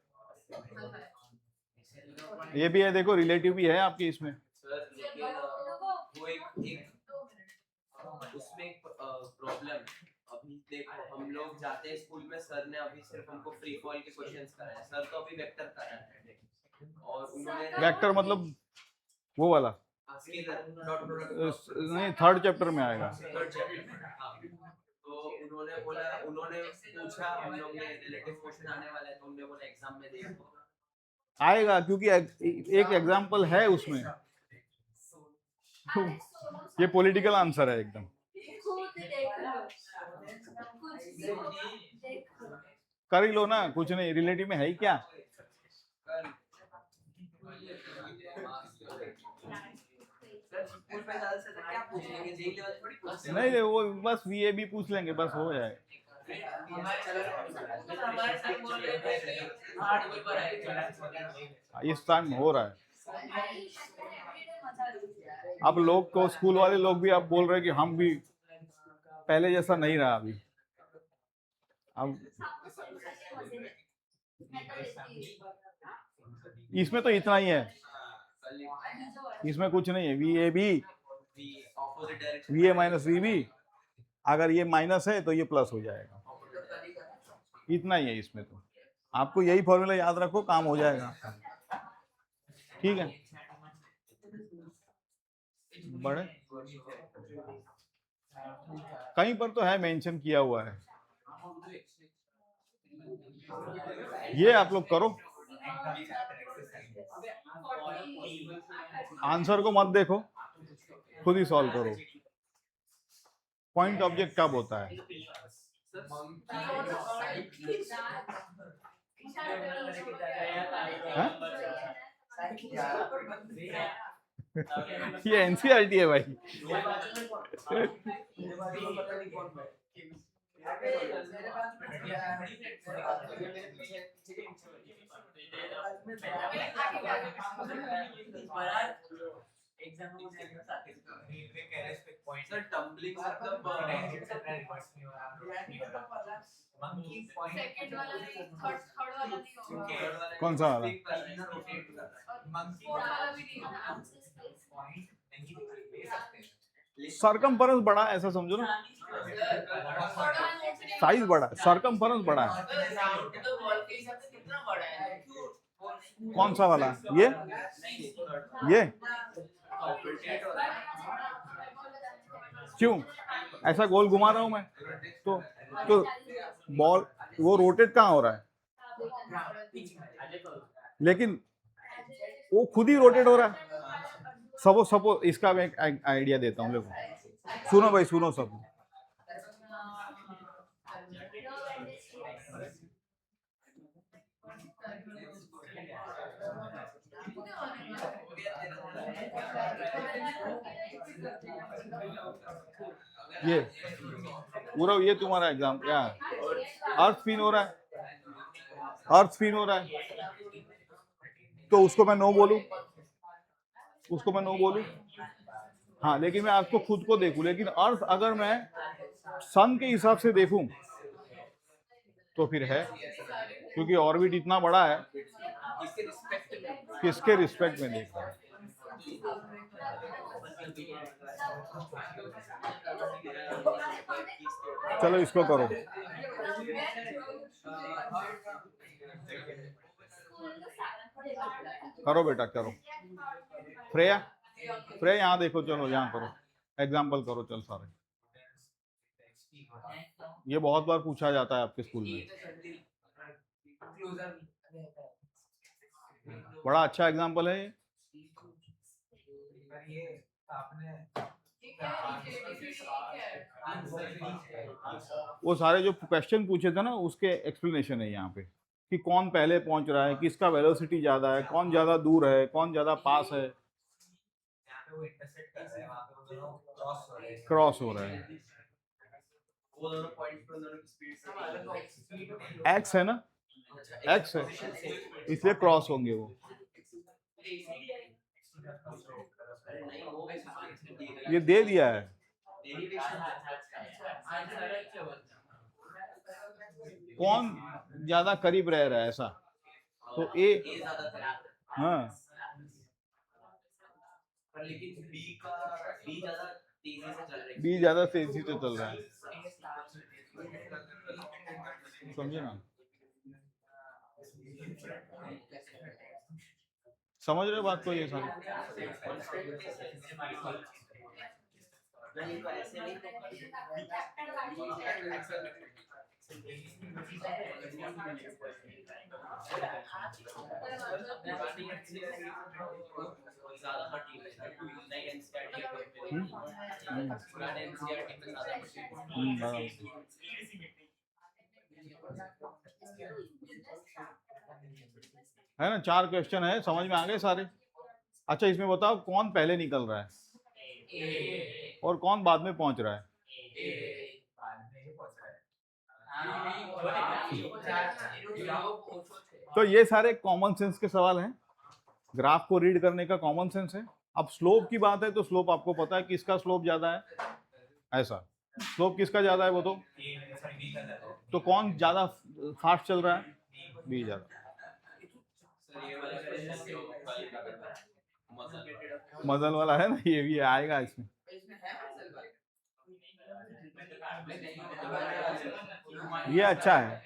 ये भी है देखो, रिलेटिव भी है आपके इसमें। उसमें एक प्रॉब्लम, अभी देखो हम लोग जाते हैं स्कूल में, सर ने अभी सिर्फ हमको फ्री फॉल के क्वेश्चंस कराए, सर तो अभी वेक्टर करा है, और उन्होंने वेक्टर मतलब वो वाला नहीं, 3rd चैप्टर में आएगा। तो उन्होंने बोला, उन्होंने पूछा, हम लोग ने रिलेटिव क्वेश्चन आने वाला है, तो उन्होंने बोला एग्जाम में देखो आएगा, क्योंकि एक एग्जाम्पल है उसमें, ये पॉलिटिकल आंसर है एकदम। कर ही लो ना, कुछ नहीं, रिलेटिव में है ही क्या। नहीं वो बस वीएबी पूछ लेंगे, बस हो जाएगा। हमारे साथ बोल रहे थे कि हार्ड पेपर आएगा। इस टाइम हो रहा है। अब लोग को स्कूल वाले लोग भी अब बोल रहे हैं कि हम भी पहले जैसा नहीं रहा अभी। अब इसमें तो इतना ही है, इसमें कुछ नहीं है। V A b, v a minus v b, अगर ये माइनस है तो ये प्लस हो जाएगा, इतना ही है इसमें। तो आपको यही फॉर्मूला याद रखो, काम हो जाएगा। ठीक है, बड़े कहीं पर तो है मेंशन किया हुआ है, ये आप लोग करो। आंसर को मत देखो, खुद ही सॉल्व करो। पॉइंट ऑब्जेक्ट कब होता है? ये एनसीईआरटी है भाई। सेकंड वाला नहीं, थर्ड वाला नहीं होगा। कौन सा वाला? फोर्थ वाला भी नहीं होगा। सरकमफेरेंस बड़ा है, ऐसा समझो ना, साइज बड़ा है, सरकमफेरेंस बड़ा है। कौन सा वाला? ये क्यों ऐसा गोल घुमा रहा हूं मैं? तो बॉल वो रोटेट कहाँ हो रहा है? लेकिन वो खुद ही रोटेट हो रहा है। सपोज इसका मैं एक आइडिया देता हूँ, देखो सुनो भाई, सुनो सब। ये पूरा ये तुम्हारा एग्जाम क्या है? अर्थ स्पिन हो रहा है, अर्थ स्पिन हो रहा है, तो उसको मैं नो बोलूं, उसको मैं नो बोलूं? हाँ, लेकिन मैं आपको खुद को देखूं। लेकिन अर्थ अगर मैं सन के हिसाब से देखूं तो फिर है, क्योंकि ऑर्बिट इतना बड़ा है, किसके रिस्पेक्ट में देख रहा है। चलो इसको करो, करो बेटा करो। फ्रेया, फ्रेया यहाँ देखो, चलो यहाँ करो, एग्जाम्पल करो, चल सारे। ये बहुत बार पूछा जाता है आपके स्कूल में, बड़ा अच्छा एग्जाम्पल है ये। वो सारे जो क्वेश्चन पूछे थे ना, उसके एक्सप्लेनेशन है यहाँ पे, कि कौन पहले पहुंच रहा है, किसका वेलोसिटी ज्यादा है, कौन ज्यादा दूर है, कौन ज्यादा पास है, क्रॉस हो रहा है। एक्स है ना, एक्स है, इसलिए क्रॉस होंगे वो। ये दे दिया है, कौन ज्यादा करीब रह रहा है ऐसा, तो ए। हाँ, बी ज्यादा तेजी से चल रहा है, समझे ना? समझ रहे हो बात को? ये सारी है ना, 4 क्वेश्चन है, समझ में आ गए सारे? अच्छा, इसमें बताओ कौन पहले निकल रहा है और कौन बाद में पहुंच रहा है? तो ये सारे कॉमन सेंस के सवाल हैं, ग्राफ को रीड करने का कॉमन सेंस है। अब स्लोप की बात है तो स्लोप आपको पता है किसका स्लोप ज्यादा है, ऐसा स्लोप किसका ज्यादा है वो तो कौन ज्यादा फास्ट चल रहा है, बी ज्यादा। मजल वाला है ना, ये भी आएगा इसमें। ये अच्छा है।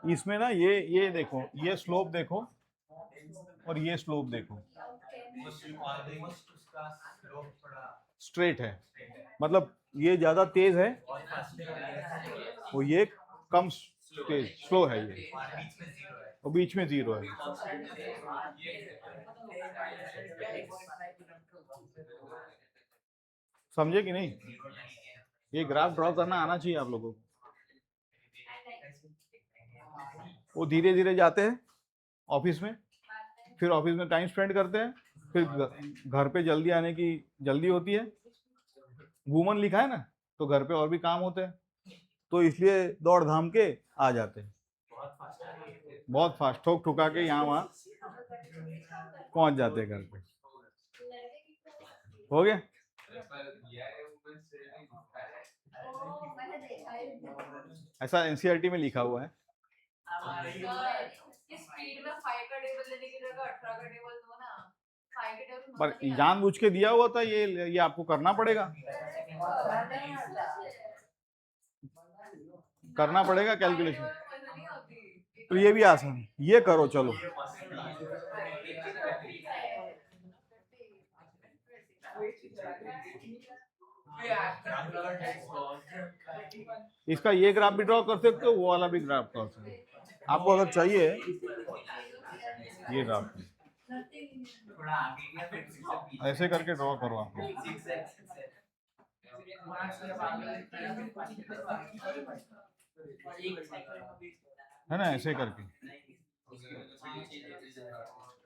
इसमें ना ये देखो, ये स्लोप देखो और ये स्लोप देखो, स्ट्रेट है, मतलब ये ज्यादा तेज है और ये कम तेज स्लो है, ये और बीच में जीरो है। समझे कि नहीं? ये ग्राफ ड्रॉ करना आना चाहिए आप लोगों को। वो धीरे धीरे जाते हैं ऑफिस में, फिर ऑफिस में टाइम स्पेंड करते हैं, फिर घर पे जल्दी आने की जल्दी होती है, वुमन लिखा है ना, तो घर पे और भी काम होते हैं, तो इसलिए दौड़ धाम के आ जाते हैं, बहुत फास्ट ठोक ठुका के यहाँ वहाँ पहुंच जाते हैं घर पे। हो गया? ऐसा एनसीईआरटी में लिखा हुआ है। स्पीड में 5 का टेबल लेने की जगह 18 का टेबल दो ना, 5 का टेबल पर जानबूझ के दिया हुआ था, ये आपको करना पड़ेगा, करना पड़ेगा कैलकुलेशन। तो ये भी आसान है, ये करो चलो। इसका ये ग्राफ भी ड्रॉ कर सकते हो, वो वाला भी ग्राफ कर सकते हो, आपको अगर चाहिए ये ग्राफ ऐसे करके ड्रॉ करो आप, है ना, ऐसे करके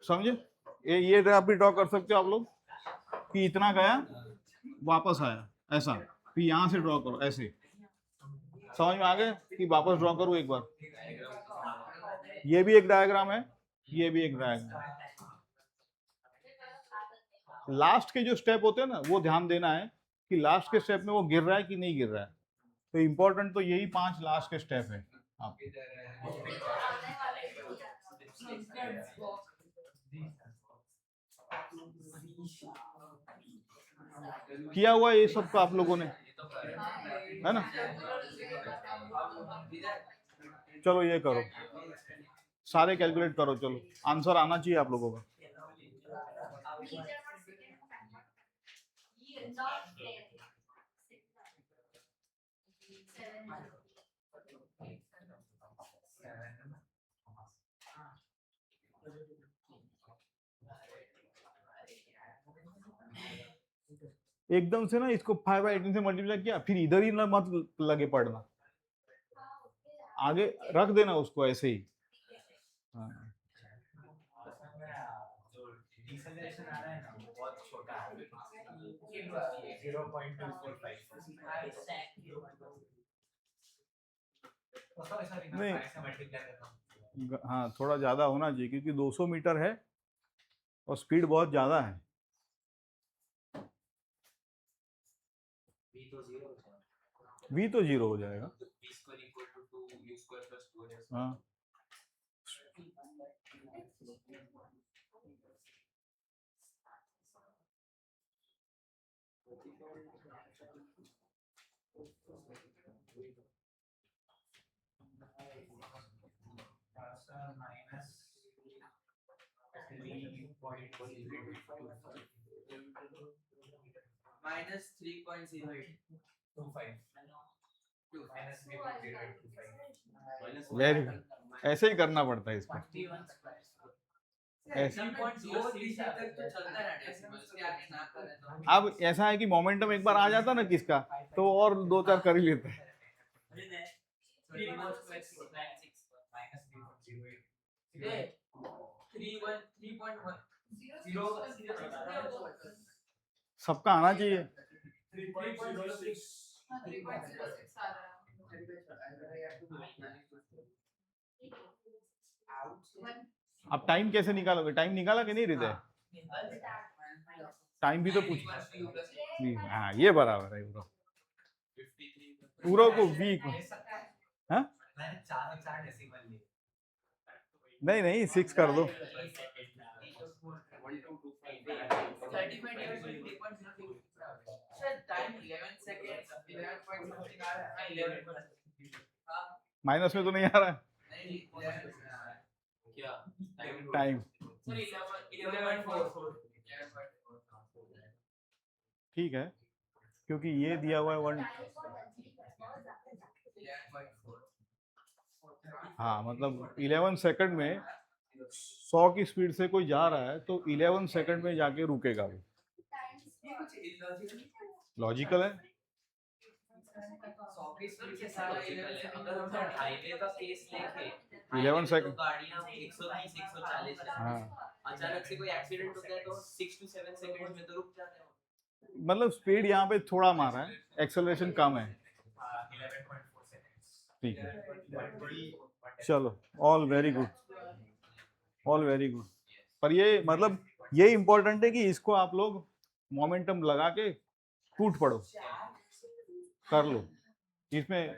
समझे? ये ग्राफ भी ड्रॉ कर सकते हो आप लोग कि इतना गया वापस आया, ऐसा फिर यहाँ से ड्रॉ करो, ऐसे समझ में आ गया कि वापस ड्रॉ करो एक बार। ये भी एक डायग्राम है, ये भी एक डायग्राम है। लास्ट के जो स्टेप होते हैं ना, वो ध्यान देना है कि लास्ट के स्टेप में वो गिर रहा है कि नहीं गिर रहा है। तो इम्पोर्टेंट तो यही 5 लास्ट के स्टेप है आप। किया हुआ ये सब का आप लोगों ने, है ना? चलो ये करो, सारे कैलकुलेट करो, चलो आंसर आना चाहिए आप लोगों का। एकदम से ना इसको 5/18 से मल्टीप्लाई किया, फिर इधर ही ना मत लगे पड़ना, आगे रख देना उसको ऐसे ही। हाँ। नहीं, हाँ थोड़ा ज्यादा होना चाहिए क्योंकि 200 मीटर है और स्पीड बहुत ज्यादा है। v तो 0 हो जाएगा। हाँ वेरी गुड, ऐसे ही करना पड़ता है इसको, ऐसे। अब ऐसा है कि मोमेंटम एक बार आ जाता ना किसका, तो और 2-4 कर ही लेता है। सबका आना चाहिए। 3.06 3.06 आ रहा है। अब टाइम कैसे निकालोगे? टाइम निकाला कि नहीं हृदय? टाइम भी तो पूछ। हाँ ये बराबर है पूरा। पूरा को वी को, हाँ नहीं नहीं 6 कर दो। माइनस में तो नहीं आ रहा है टाइम। ठीक है क्योंकि ये दिया हुआ है 1। हाँ मतलब 11 सेकंड में 100 की स्पीड से कोई जा रहा है तो 11 सेकंड में जाके रुकेगा वो। लॉजिकल है। अगर हम हाईवे का केस लेके 11 सेकंड। गाड़ियां 130 140 हाँ अचानक से कोई एक्सीडेंट हो गया तो 6 to 7 सेकंड्स में तो रुक जाते हैं। मतलब स्पीड यहाँ पे थोड़ा मारा है, एक्सेलरेशन कम है। 11.4 सेकंड्स। ठीक है चलो all very good, all very good. पर ये मतलब ये इम्पोर्टेंट है कि इसको आप लोग मोमेंटम लगा के टूट पड़ो, कर लो। इसमें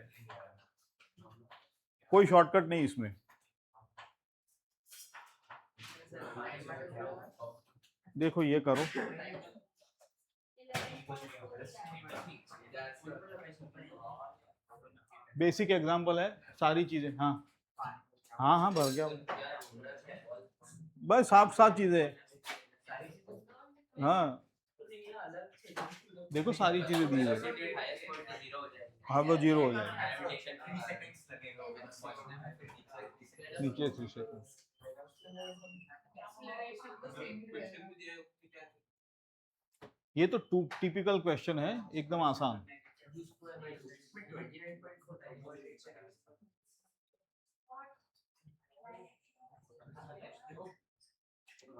कोई शॉर्टकट नहीं इसमें। देखो ये करो, बेसिक एग्जांपल है सारी चीजें। हाँ हाँ हाँ भर गया बस, साफ साफ चीजें। हाँ देखो सारी चीजें दी है। हाँ वो 0 हो जाएगा नीचे 3 सेकंड। ये तो टिपिकल क्वेश्चन है, एकदम आसान।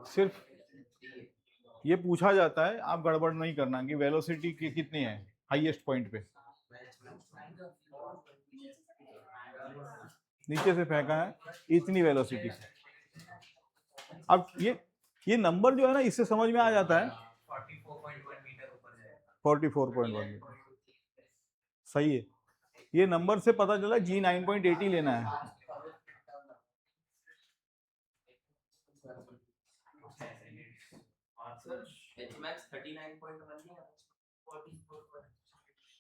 सिर्फ ये पूछा जाता है, आप गड़बड़ नहीं करना कि वेलोसिटी की कितनी है हाईएस्ट पॉइंट पे। नीचे से फेंका है इतनी वेलोसिटी से। अब ये नंबर जो है ना इससे समझ में आ जाता है। 44.1 मीटर सही है। ये नंबर से पता चला G 9.80 लेना है।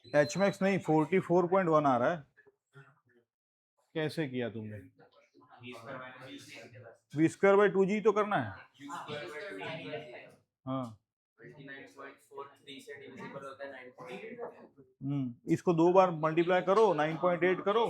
HMAX नहीं 44.1 आ रहा है। कैसे किया तुमने? V²/2G तो करना है। हाँ इसको 2 बार मल्टीप्लाई करो, 9.8 करो।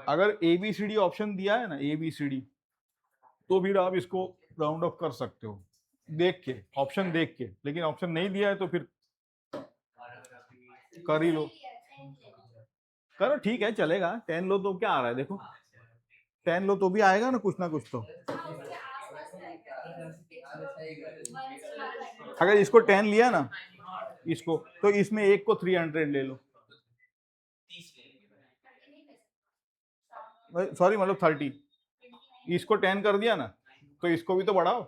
अगर ABCD ऑप्शन दिया है ना ABCD, तो फिर आप इसको राउंड ऑफ कर सकते हो देख के, ऑप्शन देख के। लेकिन ऑप्शन नहीं दिया है तो फिर कर ही लो। करो ठीक है चलेगा। 10 लो तो क्या आ रहा है देखो, 10 लो तो भी आएगा ना कुछ तो। अगर इसको 10 लिया ना इसको, तो इसमें एक को 300 ले लो। सॉरी मतलब 30। इसको 10 कर दिया ना तो इसको भी तो बढ़ाओ,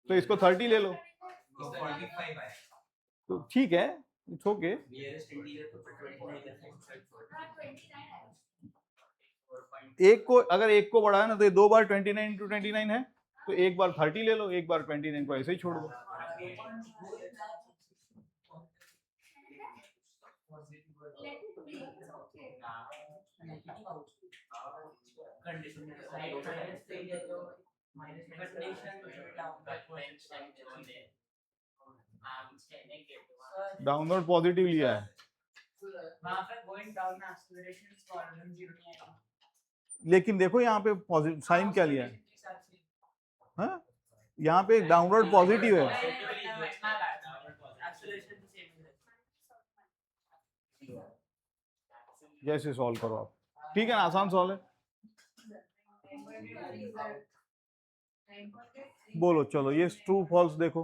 तो इसको 30 ले लो तो ठीक है, इट्स ओके। एक को अगर एक को बढ़ाया ना तो ये 2 बार 29 × 29 है, तो एक बार 30 ले लो, एक बार 29 को ऐसे ही छोड़ दो। डाउनवर्ड पॉजिटिव लिया है, लेकिन देखो यहाँ पे पॉजिटिव साइन क्या लिया है। हाँ यहाँ पे डाउनवर्ड पॉजिटिव है। जैसे सॉल्व करो आप, ठीक है ना, आसान सॉल्व है। बोलो चलो, ये ट्रू फॉल्स देखो।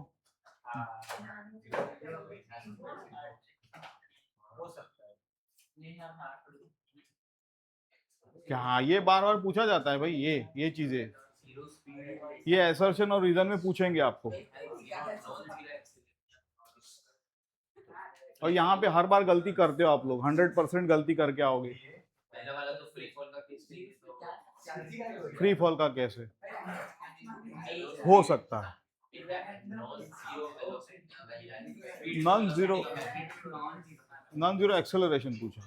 क्या, हाँ ये बार बार पूछा जाता है भाई, ये चीजें, ये असर्शन और रीजन में पूछेंगे आपको, और यहाँ पे हर बार गलती करते हो आप लोग, 100% गलती करके आओगे। पहले वाला तो फ्री फॉल का केस थी, फ्री फॉल का कैसे हो सकता है? नॉन जीरो एक्सेलरेशन पूछा,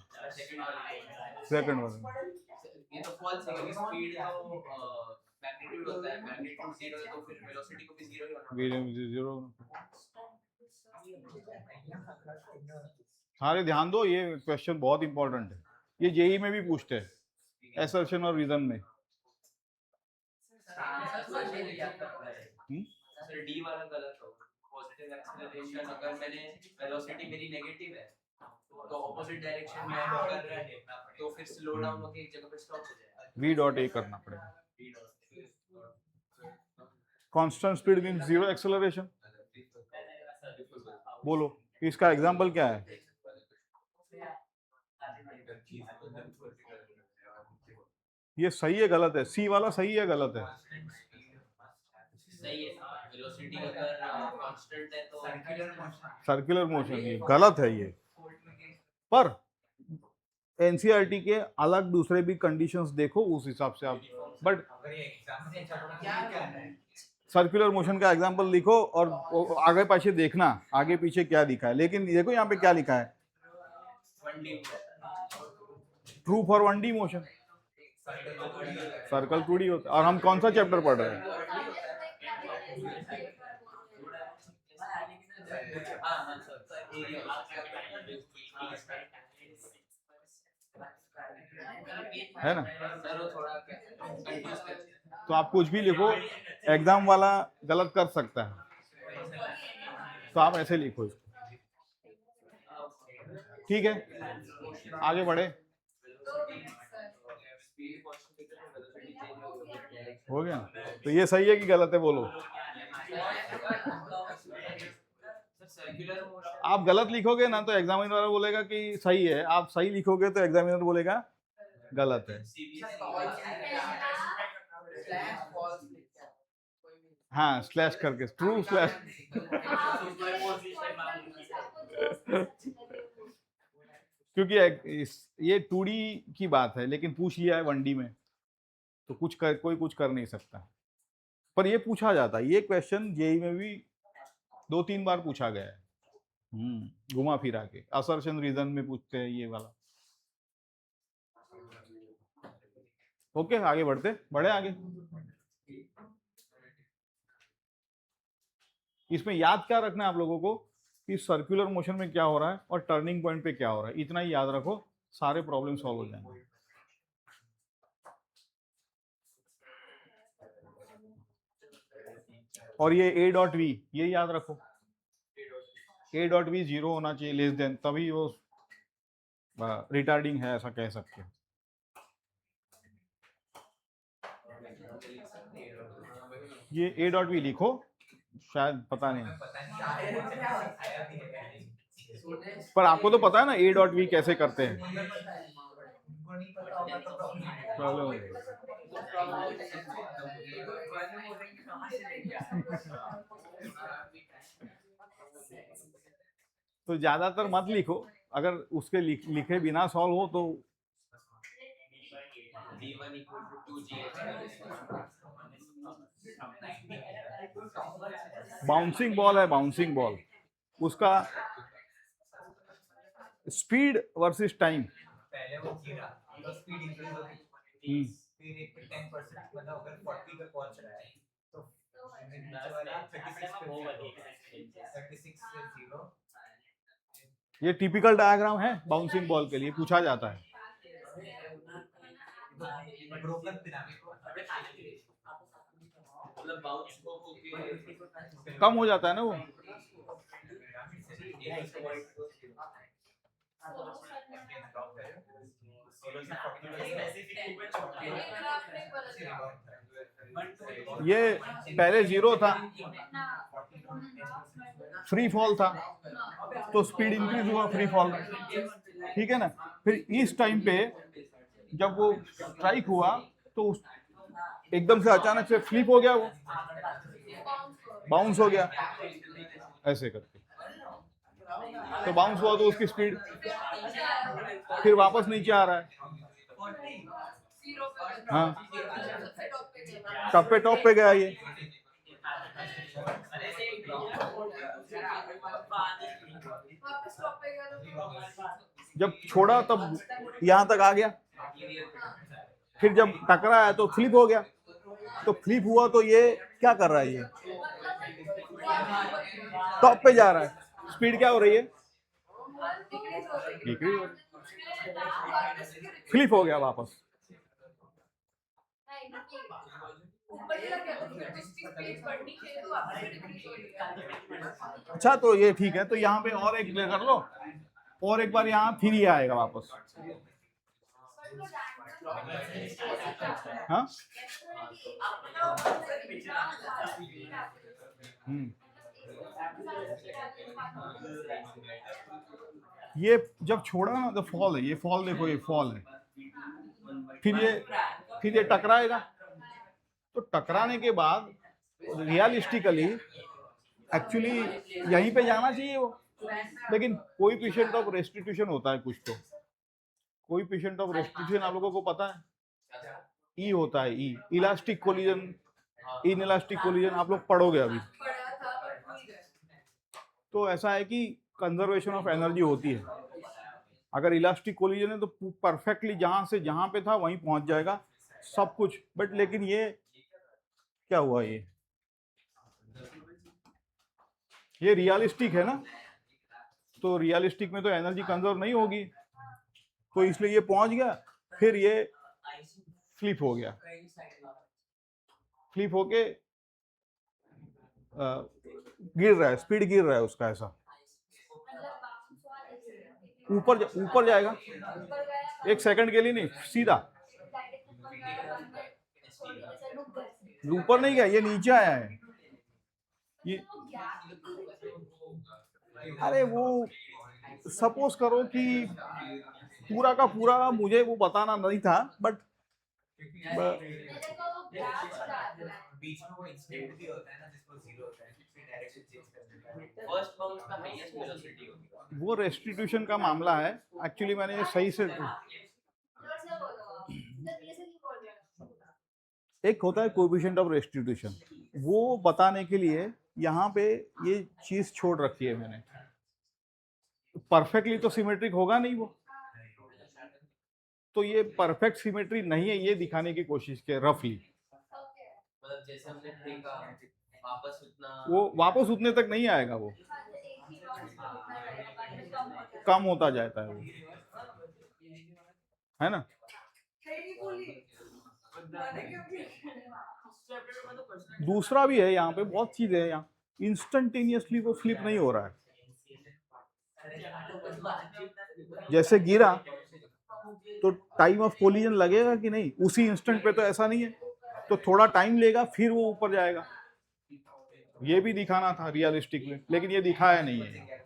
सेकंड वाला। ये तो फॉल्स है क्योंकि स्पीड तो मैग्नीट्यूड होता है, मैग्नीट्यूड 0 है तो फिर वेलोसिटी को भी 0 ही होना है। जीरो। सारे ध्यान दो, ये क्वेश्चन बहुत इंपॉर्टेंट है, ये जेई में भी पूछते हैं, असर्शन और रीजन में। सर डी वाला गलत हो, पॉजिटिव एक्सेलरेशन अगर मैंने वेलोसिटी मेरी नेगेटिव है तो ऑपोजिट डायरेक्शन में कर रहा है तो फिर स्लो डाउन होके एक जगह पे स्टॉप हो जाएगा। वी डॉट ए करना पड़ेगा। Constant speed means zero acceleration. बोलो इसका एग्जांपल क्या है? ये सही है गलत है? सी वाला सही है गलत है? सही है, वेलोसिटी अगर कांस्टेंट है तो सर्कुलर मोशन, ये गलत है ये। पर एनसीईआरटी के अलग दूसरे भी कंडीशंस देखो उस हिसाब से आप, बट सर्कुलर मोशन का एग्जांपल लिखो और आगे पीछे देखना आगे पीछे क्या लिखा है, लेकिन देखो यहाँ पे क्या लिखा है, true for 1D motion, circle 2D होता है। और हम कौन सा चैप्टर पढ़ रहे हैं? है ना? तो आप कुछ भी लिखो, एग्जाम वाला गलत कर सकता है, तो आप ऐसे लिखो इसको, ठीक है? आगे बढ़े, हो गया? तो ये सही है कि गलत है, बोलो। आप गलत लिखोगे ना तो एग्जामिनर बोलेगा कि सही है, आप सही लिखोगे तो एग्जामिनर बोलेगा गलत है। हाँ, स्लैश करके, ट्रू स्लैश। क्योंकि ये 2D की बात है, लेकिन पूछ लिया है 1D में, तो कोई कुछ कर नहीं सकता। पर ये पूछा जाता है, ये क्वेश्चन जेई में भी 2-3 बार पूछा गया है, घुमा फिरा के, असर्शन रीजन में पूछते हैं ये वाला। ओके, आगे बढ़े आगे। इसमें याद क्या रखना है आप लोगों को कि सर्कुलर मोशन में क्या हो रहा है और टर्निंग पॉइंट पे क्या हो रहा है, इतना ही याद रखो, सारे प्रॉब्लम सॉल्व हो जाएंगे। और ये ए डॉट वी, ये याद रखो, ए डॉट वी 0 होना चाहिए, लेस देन, तभी वो रिटार्डिंग है ऐसा कह सकते हैं। ये ए डॉट वी लिखो, शायद पता नहीं, पर आपको तो पता है ना ए डॉट वी कैसे करते हैं। चलो तो ज्यादातर मत लिखो, अगर उसके लिखे बिना सॉल्व हो तो बाउंसिंग बॉल है, बाउंसिंग बॉल, उसका स्पीड वर्सेस टाइम, पहले वो गिरा तो स्पीड इंक्रीज होती, फिर एक 10% मतलब अगर 40 पे पहुंच रहा है तो नीचे वाला 36 से 0। ये टिपिकल डायग्राम है बाउंसिंग बॉल के लिए, पूछा जाता है। कम हो जाता है ना वो। ये पहले 0 था, फ्री फॉल था, तो स्पीड इंक्रीज हुआ फ्री फॉल में, ठीक है ना। फिर इस टाइम पे जब वो स्ट्राइक हुआ तो एकदम से अचानक से फ्लिप हो गया, वो बाउंस हो गया ऐसे करके, तो बाउंस हुआ तो उसकी स्पीड फिर वापस नीचे आ रहा है। हाँ, टॉप पे गया ये, जब छोड़ा तब यहां तक आ गया, फिर जब टकराया तो फ्लिप हो गया, तो फ्लिप हुआ तो ये क्या कर रहा है, ये टॉप पे जा रहा है, स्पीड क्या हो रही है, डिक्रीज हो रही, फ्लिप हो गया वापस। अच्छा, तो ये ठीक है, तो यहाँ पे और एक प्ले कर लो, और एक बार यहाँ फिर ये आएगा वापस। हाँ, ये जब छोड़ा ना तो फॉल है, ये फॉल देखो, ये फॉल है, फिर ये टकराएगा, तो टकराने के बाद रियलिस्टिकली एक्चुअली यहीं पे जाना चाहिए वो, लेकिन कोएफिशिएंट ऑफ रेस्टिट्यूशन होता है कुछ, तो कोएफिशिएंट ऑफ रेस्टिट्यूशन आप लोगों को पता है, ई होता है, E elastic collision, inelastic collision आप लोग पढ़ोगे अभी। तो ऐसा है कि कंजर्वेशन ऑफ एनर्जी होती है, अगर इलास्टिक कोलिजन है तो परफेक्टली जहां से जहां पे था वहीं पहुंच जाएगा सब कुछ, बट लेकिन ये क्या हुआ, ये रियलिस्टिक है ना, तो रियलिस्टिक में तो एनर्जी कंजर्व नहीं होगी, तो इसलिए ये पहुंच गया, फिर ये फ्लिप हो गया, फ्लिप होके गिर रहा है, स्पीड गिर रहा है उसका, ऐसा ऊपर जाएगा, एक सेकंड के लिए नहीं, सीधा ऊपर नहीं गया, ये नीचे आया है ये। अरे वो सपोज करो कि पूरा का पूरा मुझे वो बताना नहीं था, बट बीच में वो इंस्टेंट भी होता है ना, जिसको 0 होता है, फिर डायरेक्शन चेंज करते हैं, फर्स्ट बाउंस का हाईएस्ट वेलोसिटी होगी, वो रेस्टिट्यूशन का मामला है एक्चुअली, मैंने ये सही से, एक होता है कोएफिशिएंट ऑफ रेस्टिट्यूशन, वो बताने के लिए यहाँ पे ये चीज छोड़ रखी है मैंने, परफेक्टली तो सिमेट्रिक होगा नहीं वो, तो ये परफेक्ट सिमेट्री नहीं है, ये दिखाने की कोशिश की रफली, मतलब जैसे हमने देखा वापस उतना, वो वापस उतने तक नहीं आएगा, वो कम होता जाता है वो, है ना। दूसरा भी है यहाँ पे, बहुत चीजें है यहाँ, इंस्टेंटेनियसली वो फ्लिप नहीं हो रहा है, जैसे गिरा तो टाइम ऑफ कोलिजन लगेगा कि नहीं उसी इंस्टेंट पे, तो ऐसा नहीं है, तो थोड़ा टाइम लेगा फिर वो ऊपर जाएगा, ये भी दिखाना था रियलिस्टिक में, लेकिन ये दिखाया नहीं है,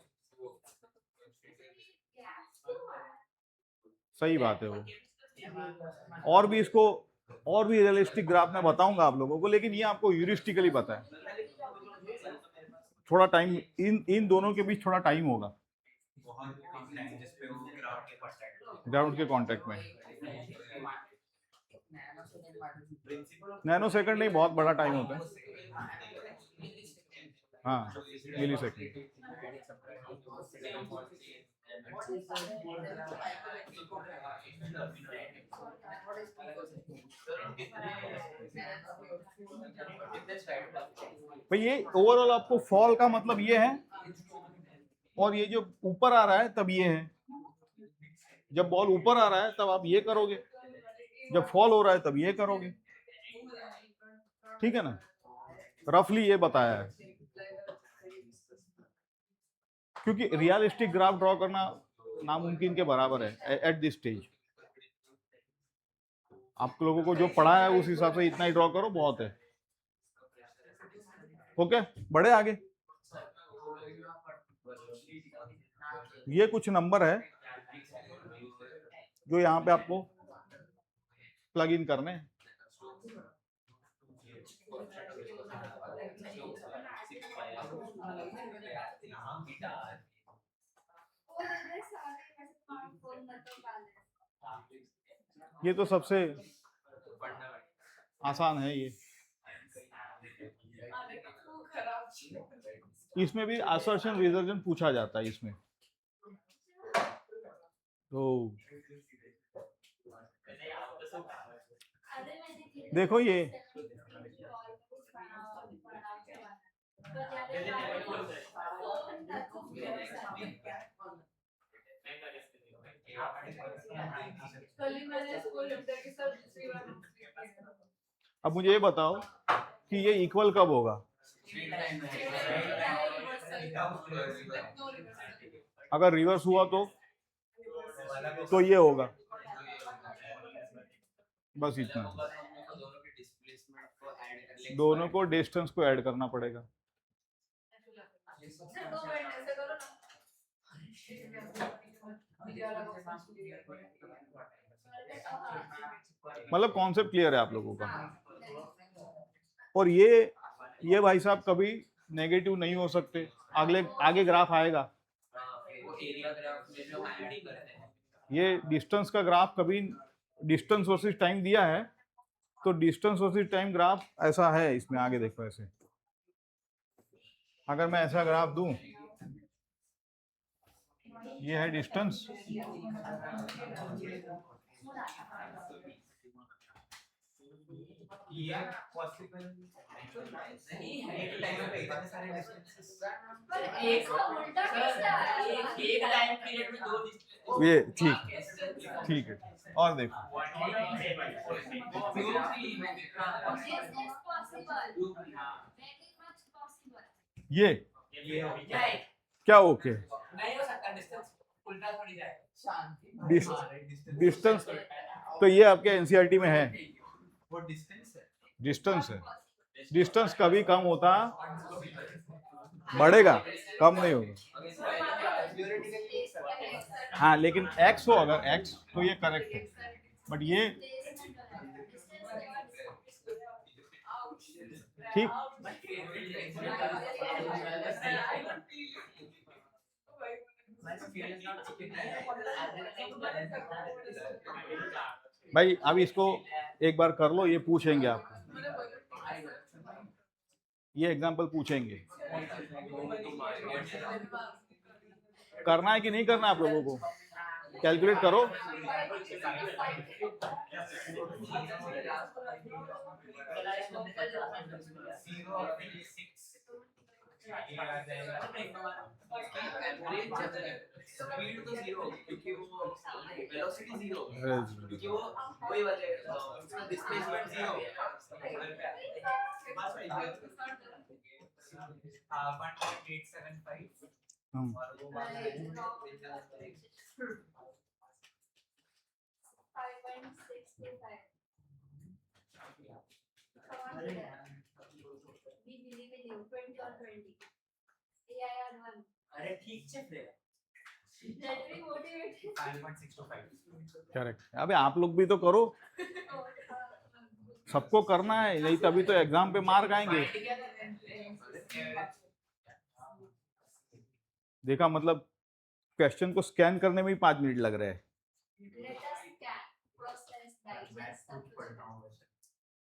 सही बात है वो, और भी इसको और भी रियलिस्टिक ग्राफ में बताऊंगा आप लोगों को, लेकिन ये आपको ह्यूरिस्टिकली पता है, थोड़ा टाइम इन दोनों के बीच थोड़ा टाइम होगा, ग्राउंड के कांटेक्ट में, नैनो सेकंड नहीं, बहुत बड़ा टाइम होता है, हाँ मिली सेकंड। भाई ये ओवरऑल आपको फॉल का मतलब ये है, और ये जो ऊपर आ रहा है तब ये है, जब बॉल ऊपर आ रहा है तब आप ये करोगे, जब फॉल हो रहा है तब ये करोगे, ठीक है ना, रफली ये बताया है, क्योंकि रियलिस्टिक ग्राफ ड्रॉ करना नामुमकिन के बराबर है एट दिस स्टेज, आप लोगों को जो पढ़ा है उस हिसाब से इतना ही ड्रॉ करो, बहुत है। ओके, बढ़े आगे। ये कुछ नंबर है जो यहाँ पे आपको प्लग इन करने हैं। ये तो सबसे आसान है ये। इसमें भी असर्शन रिजर्शन पूछा जाता है इसमें। तो देखो ये अब मुझे ये बताओ कि ये इक्वल कब होगा? अगर रिवर्स हुआ तो ये होगा। बस इतना, दोनों को डिस्टेंस को ऐड करना पड़ेगा। मतलब कॉन्सेप्ट क्लियर है आप लोगों का। और ये भाई साहब कभी नेगेटिव नहीं हो सकते। आगे ग्राफ आएगा। ये डिस्टेंस का ग्राफ कभी, डिस्टेंस वर्सेस टाइम दिया है तो डिस्टेंस वर्सेस टाइम ग्राफ ऐसा है इसमें। आगे देखो ऐसे, अगर मैं ऐसा ग्राफ दूं, ये है डिस्टेंस, ये ठीक है। और देखो ये क्या ओके? डिस्टेंस तो ये आपके एनसीईआरटी में है। डिस्टेंस है। डिस्टेंस कभी कम होता, बढ़ेगा, कम नहीं होगा। हाँ, लेकिन x हो, अगर x तो ये करेक्ट है, बट ये ठीक। भाई अब इसको एक बार कर लो, ये पूछेंगे आपको, ये एग्जांपल पूछेंगे। करना है कि नहीं करना आप लोगों को? कैलकुलेट करो। स्पीड तो जीरो, क्योंकि वो वेलोसिटी जीरो, क्योंकि वो वही वाले उसका डिस्प्लेसमेंट जीरो। 1.875 और वो 5.625। अरे ठीक से करेक्ट। अबे आप लोग भी तो करो, सबको करना है, नहीं तभी तो एग्जाम पे मार्क आएंगे। देखा, मतलब क्वेश्चन को स्कैन करने में ही 5 मिनट लग रहे हैं।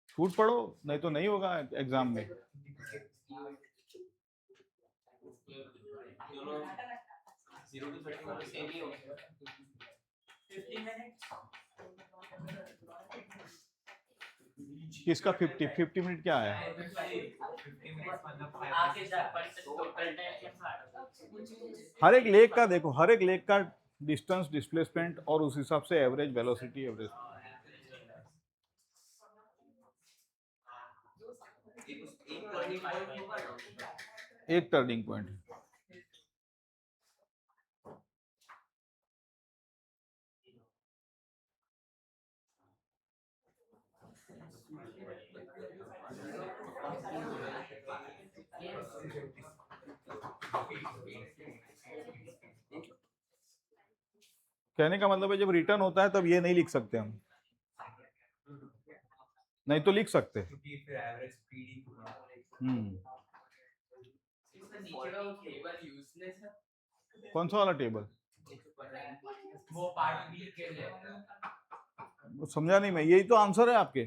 छूट पढ़ो, नहीं तो नहीं होगा एग्जाम में। किसका 50 मिनट क्या है? हर एक लेग का देखो, हर एक लेग का डिस्टेंस, डिस्प्लेसमेंट और उस हिसाब से एवरेज वेलोसिटी, एवरेज एक टर्निंग पॉइंट। कहने का मतलब है जब रिटर्न होता है तब ये नहीं लिख सकते हम, नहीं तो लिख सकते। क्योंकि फिर एवरेज स्पीड ही पूरा नीचे का वो टेबल यूजलेस है, कौन सा वाला टेबल? वो पार्ट बी के लिए। समझा नहीं मैं, यही तो आंसर है आपके।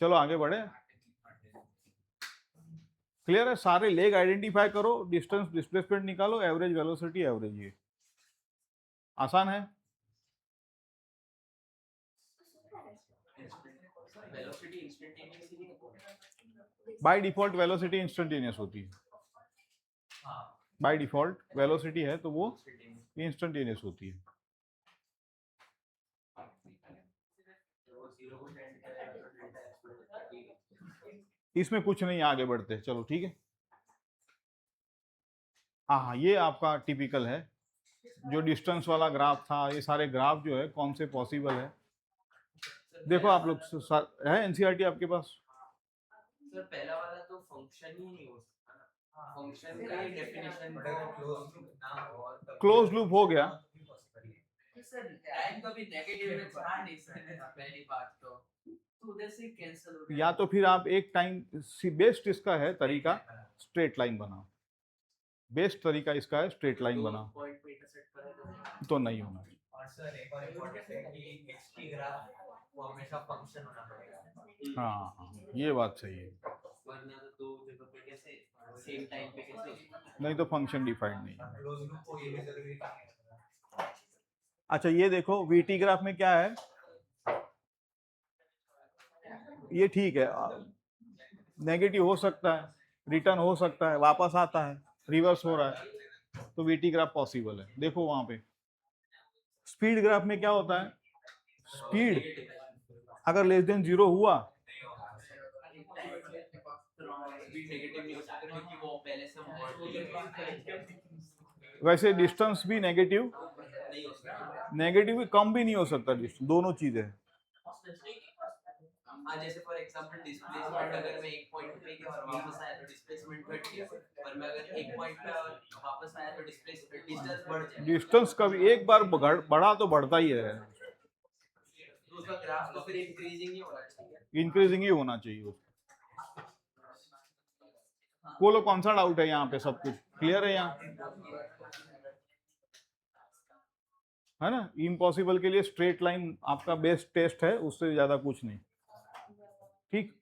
चलो आगे बढ़े। क्लियर है? सारे लेग आइडेंटिफाई करो, डिस्टेंस डिस्प्लेसमेंट निकालो, एवरेज वेलोसिटी एवरेज, ये आसान है। Velocity instantaneously by default velocity instantaneous होती है, बाय डिफॉल्ट वेलोसिटी है तो वो इंस्टेंटेनियस होती है। इसमें कुछ नहीं, आगे बढ़ते हैं, चलो ठीक है। हाँ, ये आपका टिपिकल है, जो डिस्टेंस वाला ग्राफ था, ये सारे ग्राफ जो है कौन से पॉसिबल है। देखो आप लोग है एनसीईआरटी आपके पास? सर पहला वाला तो फंक्शन ही नहीं हो सकता ना, फंक्शन का ही डेफिनेशन क्लोज लूप हो गया। सर टाइम का भी नेगेटिव में था नहीं सर, पहली बात तो उधर से कैंसिल हो गया। या तो फिर आप एक टाइम, बेस्ट इसका है तरीका, स्ट्रेट लाइन बनाओ। बेस्ट तरीका इसका है स्ट्रेट लाइन बनाओ, पॉइंट पे इंटरसेक्ट करेगा तो नहीं होना चाहिए। और सर एक और इम्पोर्टेंट है कि एक्सटी ग्राफ वो हमेशा फंक्शन होना पड़ेगा। हाँ, ये बात सही है, वरना तो दो जगह पे कैसे सेम टाइम पे कैसे हो सकता है? नहीं तो फंक्शन डिफाइंड नहीं है। क्लोज लूप को ये भी जरूरी नहीं है। अच्छा ये देखो वीटी ग्राफ में क्या है, ये ठीक है, नेगेटिव हो सकता है, रिटर्न हो सकता है, वापस आता है, रिवर्स हो रहा है, तो वीटी ग्राफ पॉसिबल है। देखो वहां पे स्पीड ग्राफ में क्या होता है, स्पीड अगर लेस देन 0 हुआ स्पीड नेगेटिव नहीं हो सकता क्योंकि वो पहले से वैसे डिस्टेंस भी नेगेटिव, नहीं हो सकता। नेगेटिव भी कम भी नहीं हो सकता, दोनों चीजें हैं। हाँ जैसे फॉर एग्जांपल डिस्प्लेसमेंट अगर मैं एक पॉइंट पे गया और वापस आया तो डिस्प्लेसमेंट घट गया, और मैं अगर एक पॉइंट पे और वापस आया तो डिस्टेंस बढ़ जाए। डिस्टेंस कभी एक बार बढ़ा तो बढ़ता ही है, तो उसका ग्राफ तो फिर इंक्रीजिंग ही होना चाहिए। इंक्रीजिंग ही होना चाहिए उसका। बोलो कौन सा डाउट है यहाँ पे, सब कुछ क्लियर है यहाँ, है ना? इम्पॉसिबल के लिए स्ट्रेट लाइन आपका बेस्ट टेस्ट है, उससे ज्यादा कुछ नहीं, ठीक।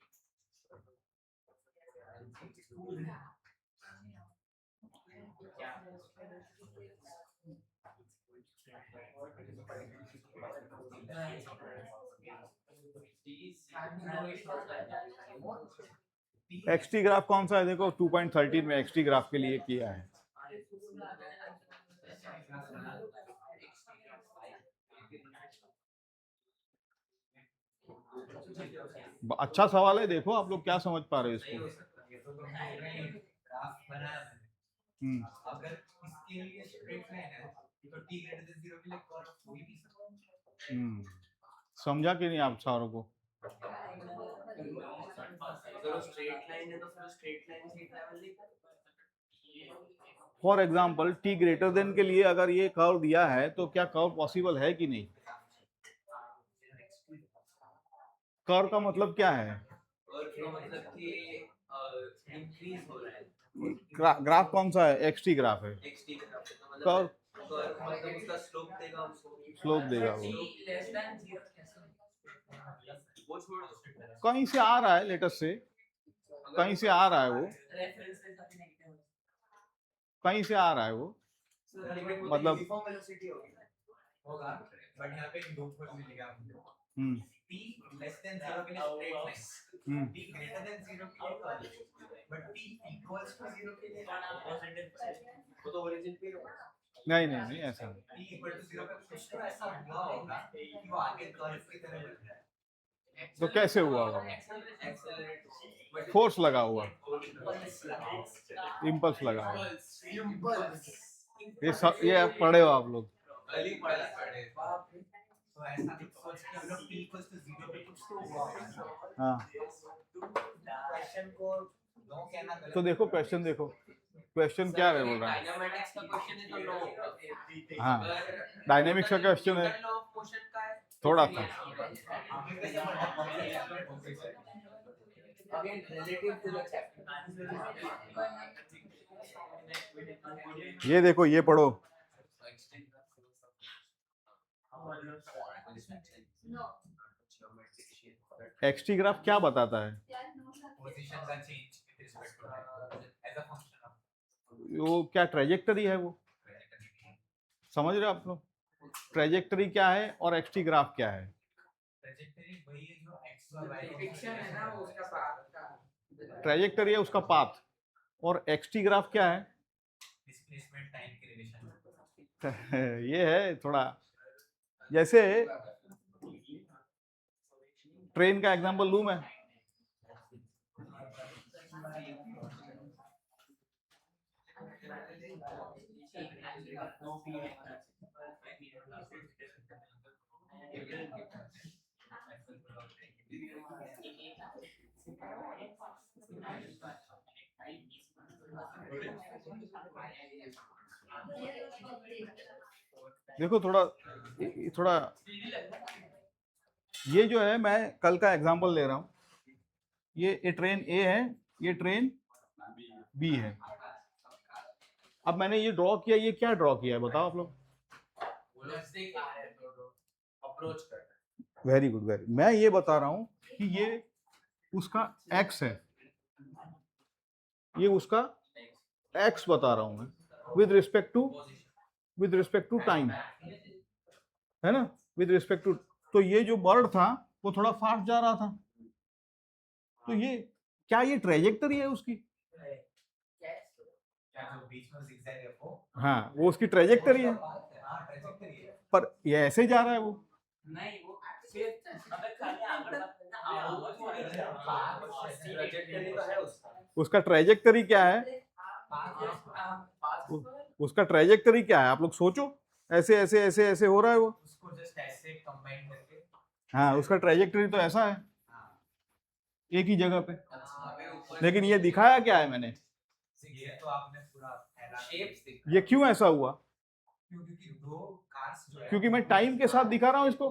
एक्सटी ग्राफ कौन सा है, देखो 2.13 में एक्सटी ग्राफ के लिए किया है। अच्छा सवाल है, देखो आप लोग क्या समझ पा रहे हो इसको। ग्राफ बनाया मैंने, अगर इसके लिए स्ट्रेट लाइन है तो t greater than 0 के लिए कर्व हो ही नहीं सकता। समझा कि नहीं आप सारों को? अगर स्ट्रेट लाइन है तो फिर स्ट्रेट लाइन से ट्रैवल नहीं कर। For example T greater than के लिए अगर ये कर्व दिया है तो क्या कर्व पॉसिबल है कि नहीं? कर्व का मतलब क्या है? और फिर मतलब कि इंक्रीज हो रहा है। ग्राफ कौन सा है? एक्सटी ग्राफ है। एक्सटी ग्राफ तो मतलब कर्व मतलब उसका स्लोप देगा हमको, स्लोप देगा वो, लेस देन 0 कैसे वो छोड़ दो, कहीं से आ रहा है, लेटस से कहीं से आ रहा है वो, रेफरेंस के साथ नेगेटिव कहीं से आ रहा है वो, मतलब यूनिफॉर्म वेलोसिटी होगा, बट यहाँ पे एक लूप होल मिलेगा हमको। हम्म t less than 0 के लिए straight line, t greater than 0 के लिए curve, but t equals to 0 के लिए पॉजिटिव वो तो ओरिजिन पे होगा। नहीं नहीं नहीं ऐसा नहीं। t equal to 0 पे कुछ तो ऐसा हुआ होगा कि वो आगे कर्व की तरह बढ़ रहा है। तो कैसे हुआ होगा? एक्सेलरेट फोर्स लगा हुआ, इम्पल्स लगा हुआ, ये पढ़े हो आप लोग? पहली पढ़े तो ऐसा सोच के हम लोग t equals to 0 पे कुछ तो हुआ होगा। हाँ क्वेश्चन को नो कहना गलत। तो देखो क्वेश्चन देखो, क्वेश्चन क्या है बोल रहा है? डायनामेटिक्स का क्वेश्चन है तो नो होगा। हाँ, अगर डायनेमिक्स का न्यूटन क्वेश्चन है, न्यूटन लॉ ऑफ मोशन का है तो थोड़ा फिर सा। yes होगा। Again, relative to the chapter. ये देखो, ये पढ़ो। No. एक्सटी ग्राफ क्या बताता है? यार no sir. Positions are changed with respect to time as a function of वो क्या ट्रेजेक्टरी है वो? समझ रहे हो आप लोग? ट्रेजेक्टरी क्या है और एक्सटी ग्राफ क्या है? trajectory वही है जो x और y फिक्शन है ना वो उसका पाथ का ट्रेजेक्टरी है उसका पाथ, और एक्सटी ग्राफ क्या है? displacement time की relation ये है थोड़ा, जैसे ट्रेन का एग्जांपल लूं मैं। देखो थोड़ा ये जो है, मैं कल का एग्जांपल ले रहा हूं। ये ट्रेन ए है, ये ट्रेन बी है। अब मैंने ये ड्रॉ किया, ये क्या ड्रॉ किया है बताओ आप लोग? अप्रोच कर वेरी गुड, वेरी। मैं ये बता रहा हूं कि ये उसका एक्स है, ये उसका एक्स बता रहा हूं मैं, विद रिस्पेक्ट टू टाइम, है ना, विद रिस्पेक्ट टू। तो ये जो बर्ड था वो थोड़ा फास्ट जा रहा था, तो ये क्या, ये ट्रेजेक्टरी है उसकी? क्या जो बीच में zigzag है वो हाँ, वो उसकी ट्रेजेक्टरी है, हां trajectory है पर ये ऐसे जा रहा है वो। नहीं वो सिर्फ अबे खाली आगे ट्रैजेक्टरी तो है उसका ट्रेजेक्टरी क्या है? उसका ट्रेजेक्टरी क्या है? आप लोग सोचो, ऐसे ऐसे ऐसे ऐसे हो रहा है वो। उसको जस्ट ऐसे कंबाइन करके हाँ, उसका ट्रेजेक्टरी तो ऐसा है, एक ही जगह पे। लेकिन ये दिखाया क्या है मैंने? ये तो आपने पूरा शेप्स दिख ये क्यों ऐसा हुआ? क्योंकि दो कार्स जो है क्योंकि मैं टाइम के साथ दिखा रहा हूँ इसको,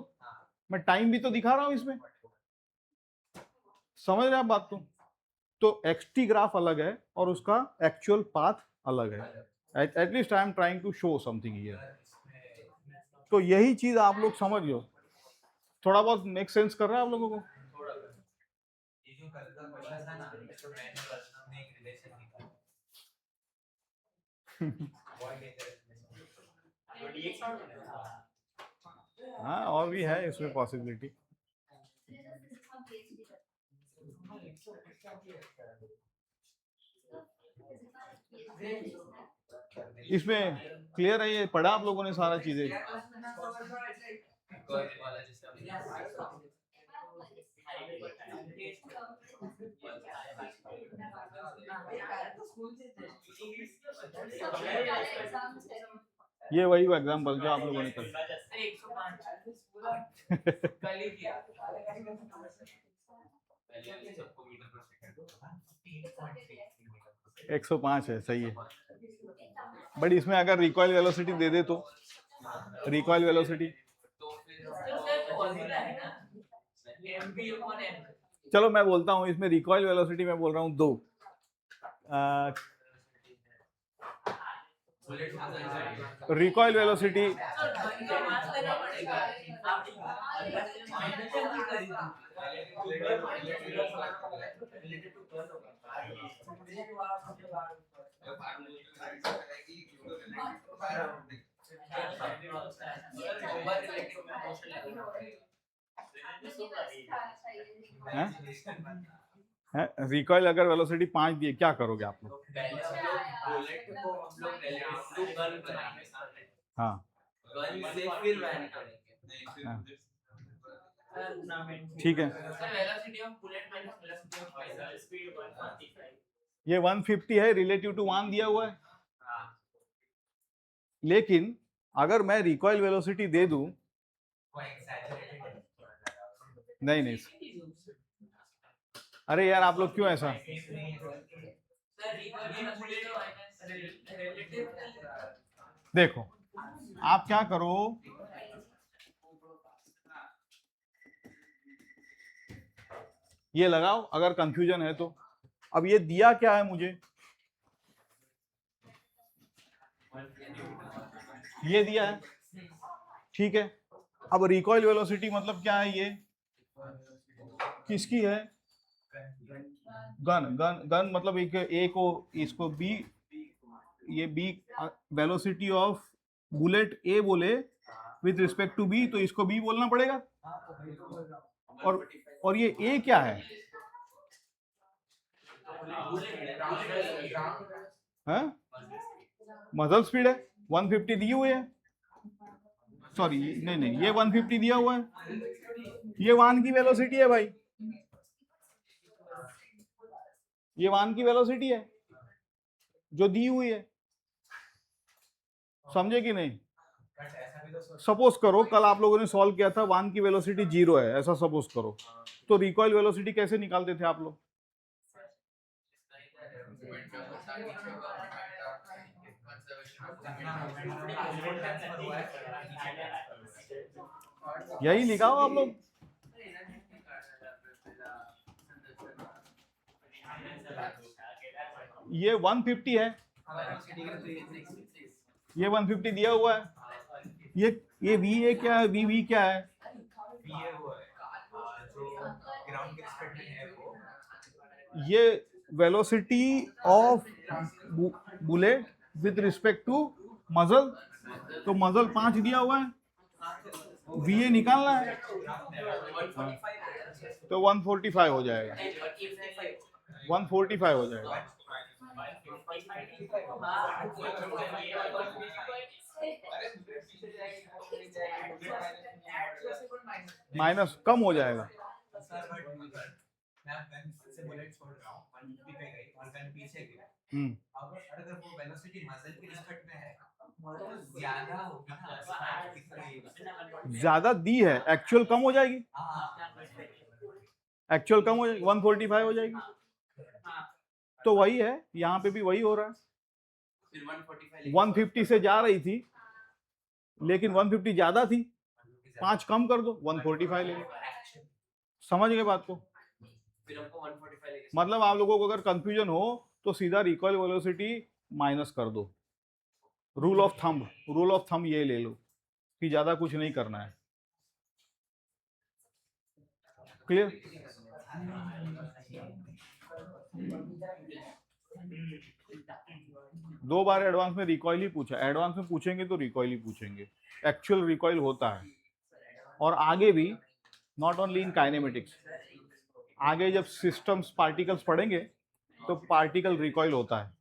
मैं टाइम भी तो दिखा रहा हूँ इसमें। समझ रहे आप बात को? तो एक्सटी ग्राफ अलग है और उसका एक्चुअल पाथ अलग है। At least I am trying to show something here. तो यही चीज आप लोग समझ लो, थोड़ा बहुत मेक सेंस कर रहा है आप लोगों को? ये जो कल का क्वेश्चन था ना, तो मैंने प्रश्न में एक रिलेशन निकाला बहुत डेंजरस हाँ, और भी है इसमें पॉसिबिलिटी। इसमें क्लियर है? ये पढ़ा आप लोगों ने सारा चीजें? ये वही एग्जाम्पल जो आप लोगों ने कल 105 है, सही है। बट इसमें अगर रिकॉइल वेलोसिटी दे दे तो, रिकॉइल वेलोसिटी, चलो मैं बोलता हूँ इसमें रिकॉइल वेलोसिटी, मैं बोल रहा हूँ 2। रिकॉइल वेलोसिटी है, रिकॉइल अगर वेलोसिटी 5 दिए, क्या करोगे आप लोग? हाँ, ठीक है। ये 150 है, रिलेटिव टू 1 दिया हुआ है। लेकिन अगर मैं रिकॉइल वेलोसिटी दे दूं, नहीं, अरे यार आप लोग क्यों ऐसा? देखो आप क्या करो, ये लगाओ अगर कंफ्यूजन है तो। अब ये दिया क्या है मुझे, ये दिया है, ठीक है। अब रिकॉइल वेलोसिटी मतलब क्या है, ये किसकी है, गन गन गन मतलब एक ए को, इसको बी, ये बी वेलोसिटी ऑफ बुलेट ए बोले विथ रिस्पेक्ट टू बी, तो इसको बी बोलना पड़ेगा। और ये ए क्या है, हाँ मजल स्पीड है, 150 दी हुई है, सॉरी नहीं नहीं ये 150 दिया हुआ है, ये वाहन की वेलोसिटी है भाई, ये वाहन की वेलोसिटी है जो दी हुई है, समझे कि नहीं। सपोज करो कल आप लोगों ने सॉल्व किया था वाहन की वेलोसिटी 0 है, ऐसा सपोज करो, तो रिकॉइल वेलोसिटी कैसे निकालते थे आप लोग, यही लिखा हो आप लोग, ये 150 है, ये 150 दिया हुआ है, ये वी ए क्या है, वी वी क्या है, ये velocity of bullet with respect to muzzle, तो मजल 5 दिया हुआ है, वी ए निकालना है, तो 145 हो जाएगा, 145 हो जाएगा। माइनस कम हो जाएगा, मैं गन से बुलेट छोड़ रहा हूं, 150 पे गई और गन पीछे गई, अगर वो वेलोसिटी मजल की रिस्पेक्ट में है तो ज्यादा होगी ना, ज्यादा दी है, एक्चुअल कम हो जाएगी, एक्चुअल कम हो जाएगी, 145 हो जाएगी, तो वही है यहाँ पे भी वही हो रहा है, 150 से जा रही थी लेकिन 150 ज्यादा थी, 5 कम कर दो 145 ले लो, समझ गए बात को। फिर हमको 145 लेके, मतलब आप लोगों को अगर कंफ्यूजन हो तो सीधा रिकॉइल वेलोसिटी माइनस कर दो, रूल ऑफ थंब ये ले लो कि ज्यादा कुछ नहीं करना है, क्लियर। दो बार एडवांस में रिकॉइल ही पूछा, एडवांस में पूछेंगे तो रिकॉइल ही पूछेंगे, एक्चुअल रिकॉइल होता है, और आगे भी नॉट ओनली इन काइनेमेटिक्स, आगे जब सिस्टम्स पार्टिकल्स पढ़ेंगे तो पार्टिकल रिकॉइल होता है,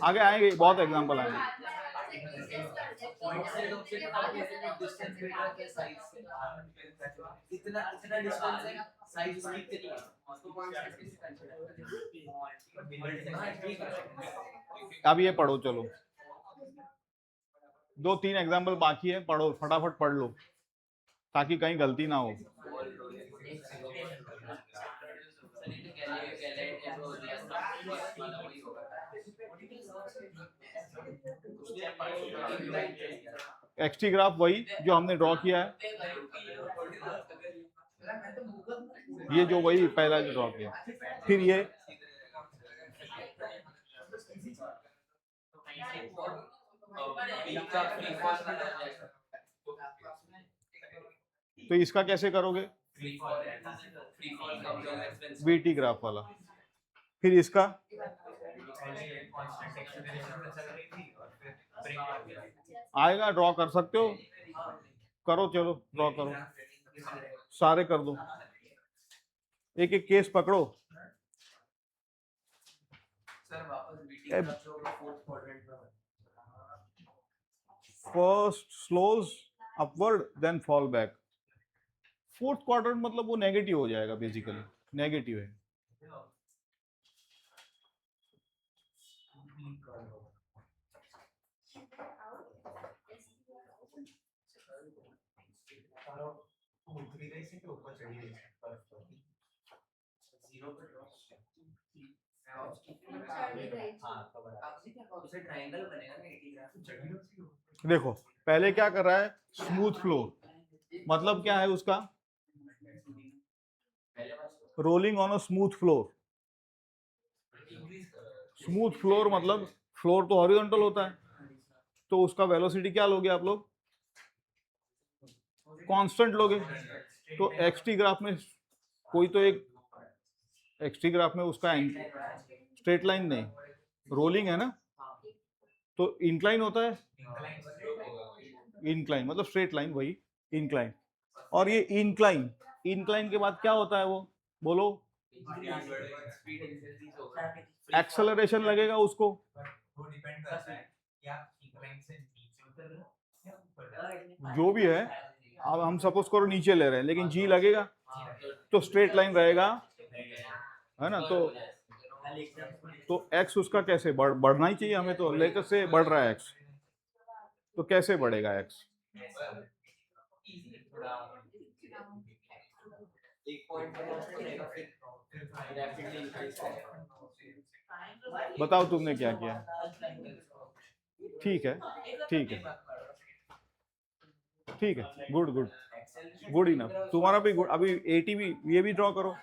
आगे आएंगे बहुत एग्जांपल आएंगे। इतना इतना डिस्टेंस है, साइज स्पीड के लिए उसको कौन सा कैसे कंसीडर। अब ये पढ़ो, चलो 2-3 एग्जांपल बाकी है, पढ़ो फटाफट पढ़ लो ताकि कहीं गलती ना हो। एक्सटी ग्राफ वही जो हमने ड्रॉ किया है, ये जो वही पहला जो ड्रॉ किया, फिर ये तो इसका कैसे करोगे, वीटी ग्राफ वाला, फिर इसका आएगा, ड्रॉ कर सकते हो, करो चलो ड्रॉ करो, सारे कर दो, एक एक केस पकड़ो। First slows upward then fall back, fourth quadrant मतलब वो नेगेटिव हो जाएगा, बेसिकली नेगेटिव है। उतरी गई से कि ऊपर चढ़ी गई जीरो पे ड्रॉप हाँ तो बराबर उसे ट्रायंगल बनेगा ना 80 ग्राफ देखो पहले क्या कर रहा है, स्मूथ फ्लोर मतलब क्या है उसका, पहले बार rolling on a smooth floor. Smooth floor मतलब फ्लोर तो हॉरिजॉन्टल होता है, तो उसका वेलोसिटी क्या लोगे आप लोग, कांस्टेंट लोगे। तो एक्सटी ग्राफ में कोई तो एक एक्सटी ग्राफ में उसका स्ट्रेट लाइन नहीं, रोलिंग है ना, तो इंक्लाइन होता है, इंक्लाइन मतलब स्ट्रेट लाइन वही इंक्लाइन। और ये इंक्लाइन, इंक्लाइन के बाद क्या होता है वो बोलो, स्पीड इंक्रीज होगा एक्सेलरेशन लगेगा उसको। वो डिपेंड करता है कि आप इंक्लाइन से नीचे उतर रहे हो या ऊपर जा रहे हो। जो भी है, अब हम सपोज करो नीचे ले रहे हैं लेकिन जी लगेगा तो स्ट्रेट लाइन रहेगा, है ना। तो एक्स उसका कैसे बढ़ना ही चाहिए हमें, तो लेकर से बढ़ रहा है एक्स, तो कैसे बढ़ेगा एक्स, एक पॉइंट पे रहेगा फिर रैपिडली इंक्रीज करेगा। बताओ तुमने क्या किया। ठीक है ठीक है ठीक है, गुड गुड गुड इनफ, तुम्हारा भी गुड। अभी 80 भी ये भी ड्रॉ करो,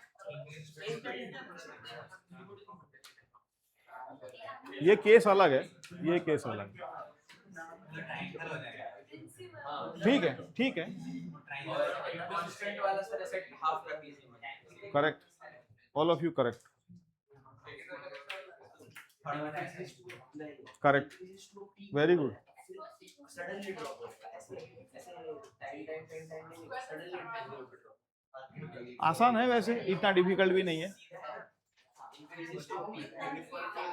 ये केस अलग है, ये केस अलग है। ठीक है ठीक है, कांस्टेंट वाला सर सेट हाफ कर दीजिए। Correct, all of you correct correct, very good. Suddenly drop होगा ऐसे टाइम सडनली ड्रॉप। आसान है वैसे, इतना डिफिकल्ट भी नहीं है। increases to peak and if one can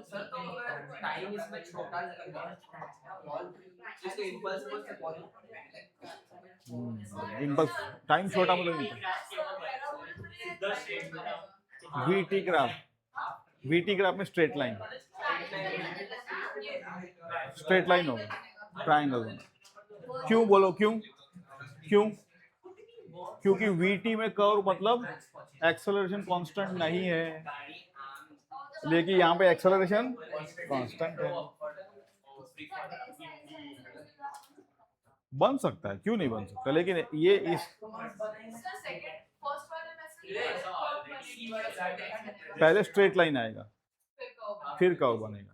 sir तो अगर टाइम इसमें छोटा लगेगा जिसको इम्पल्स बोलते हैं इम्पल्स टाइम छोटा मतलब वीटी ग्राफ, वीटी ग्राफ में स्ट्रेट लाइन, स्ट्रेट लाइन होगा, ट्राइंगल होगा। क्यों बोलो क्यों, क्यों, क्योंकि वीटी में कर्व मतलब एक्सेलरेशन कांस्टेंट नहीं है, लेकिन यहाँ पे एक्सेलरेशन कांस्टेंट है। बन सकता है, क्यों नहीं बन सकता, लेकिन ये इस पहले स्ट्रेट लाइन आएगा फिर कर्व बनेगा।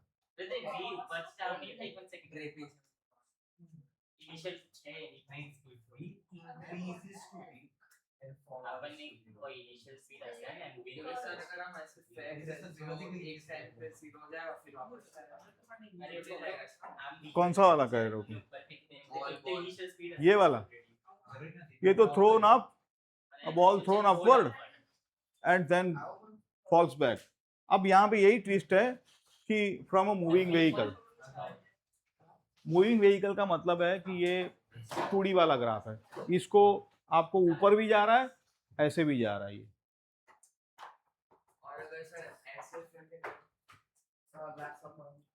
कौन सा वाला कह रहे हो तुम, ये वाला, ये तो throne up, a ball thrown upward and then falls back। अब यहाँ पे यही ट्विस्ट है कि from a moving vehicle, moving vehicle का मतलब है कि ये 2D वाला ग्राफ है, इसको आपको ऊपर भी जा रहा है ऐसे भी जा रहा है, ये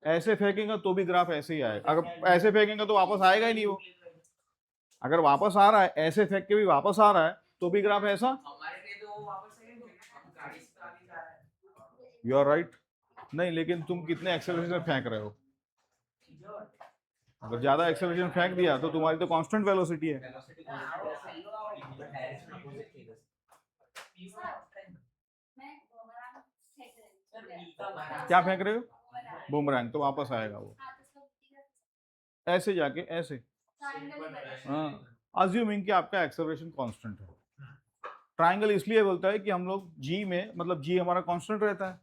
ऐसे फेंकेगा तो भी ग्राफ ऐसे ही आएगा, अगर ऐसे फेंकेगा तो वापस आएगा ही नहीं वो, अगर वापस आ रहा है ऐसे फेंक के भी वापस आ रहा है तो भी ग्राफ ऐसा। यू आर राइट, नहीं लेकिन तुम कितने एक्सेलरेशन फेंक रहे हो, अगर ज्यादा एक्सेलरेशन फेंक दिया तो तुम्हारी तो कांस्टेंट वेलोसिटी है। क्या फेंक रहे हो, बूमरैंग, तो वापस आएगा वो ऐसे जाके ऐसे। हाँ, अज्यूमिंग कि आपका एक्सेलरेशन कांस्टेंट है। ट्रायंगल इसलिए बोलता है कि हम लोग जी में, मतलब जी हमारा कांस्टेंट रहता है,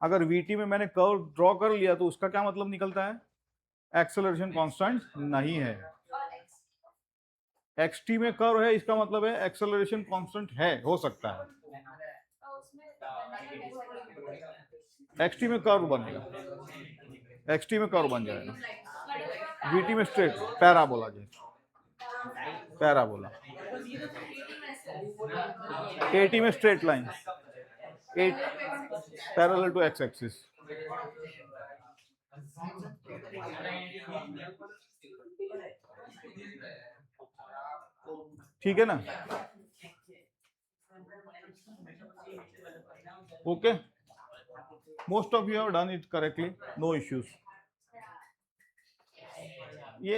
अगर वीटी में मैंने कर्व ड्रॉ कर लिया तो उसका क्या मतलब निकलता है, एक्सेलरेशन कांस्टेंट नहीं है। एक्सटी में कर्व है, इसका मतलब है एक्सेलरेशन कांस्टेंट है, हो सकता है। एक्सटी में कर्व बनेगा, एक्सटी में कर्व बन जाएगा, वीटी में स्ट्रेट पैराबोला, जैसे पैराबोला। एटी में straight line, 8 parallel to x axis, ठीक है ना? Okay, most of you have done it correctly, no issues. ये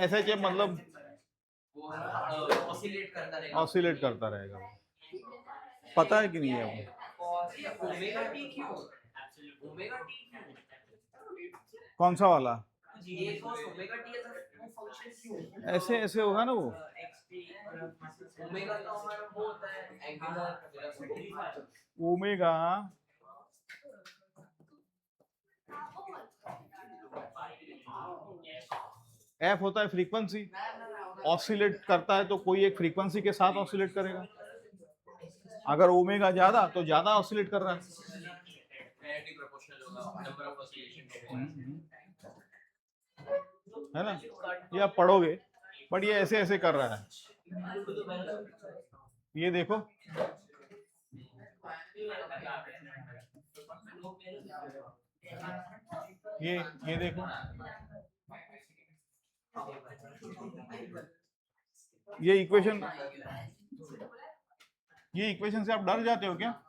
SHF मतलब वो ऑसिलेट करता रहेगा। ऑसिलेट करता रहेगा, पता है कि नहीं है आपको? ओमेगा टी क्यों? ओमेगा टी क्यों? कौन सा वाला? ये तो ओमेगा टी ऐसा फंक्शन क्यों? ऐसे ऐसे होगा ना वो। ओमेगा तो हमारा वो होता है एंगुलर वेलोसिटी। ओमेगा F होता है फ्रीक्वेंसी, ऑसिलेट करता है तो कोई एक फ्रीक्वेंसी के साथ ऑसिलेट करेगा। अगर ओमेगा ज्यादा तो ज्यादा ऑसिलेट कर रहा है। डायरेक्टली प्रोपोर्शनल होगा नंबर ऑफ ऑसिलेशन। है ना? ये आप पढ़ोगे, बट ये ऐसे ऐसे कर रहा है। ये देखो, ये देखो, ये इक्वेशन से आप डर जाते हो क्या?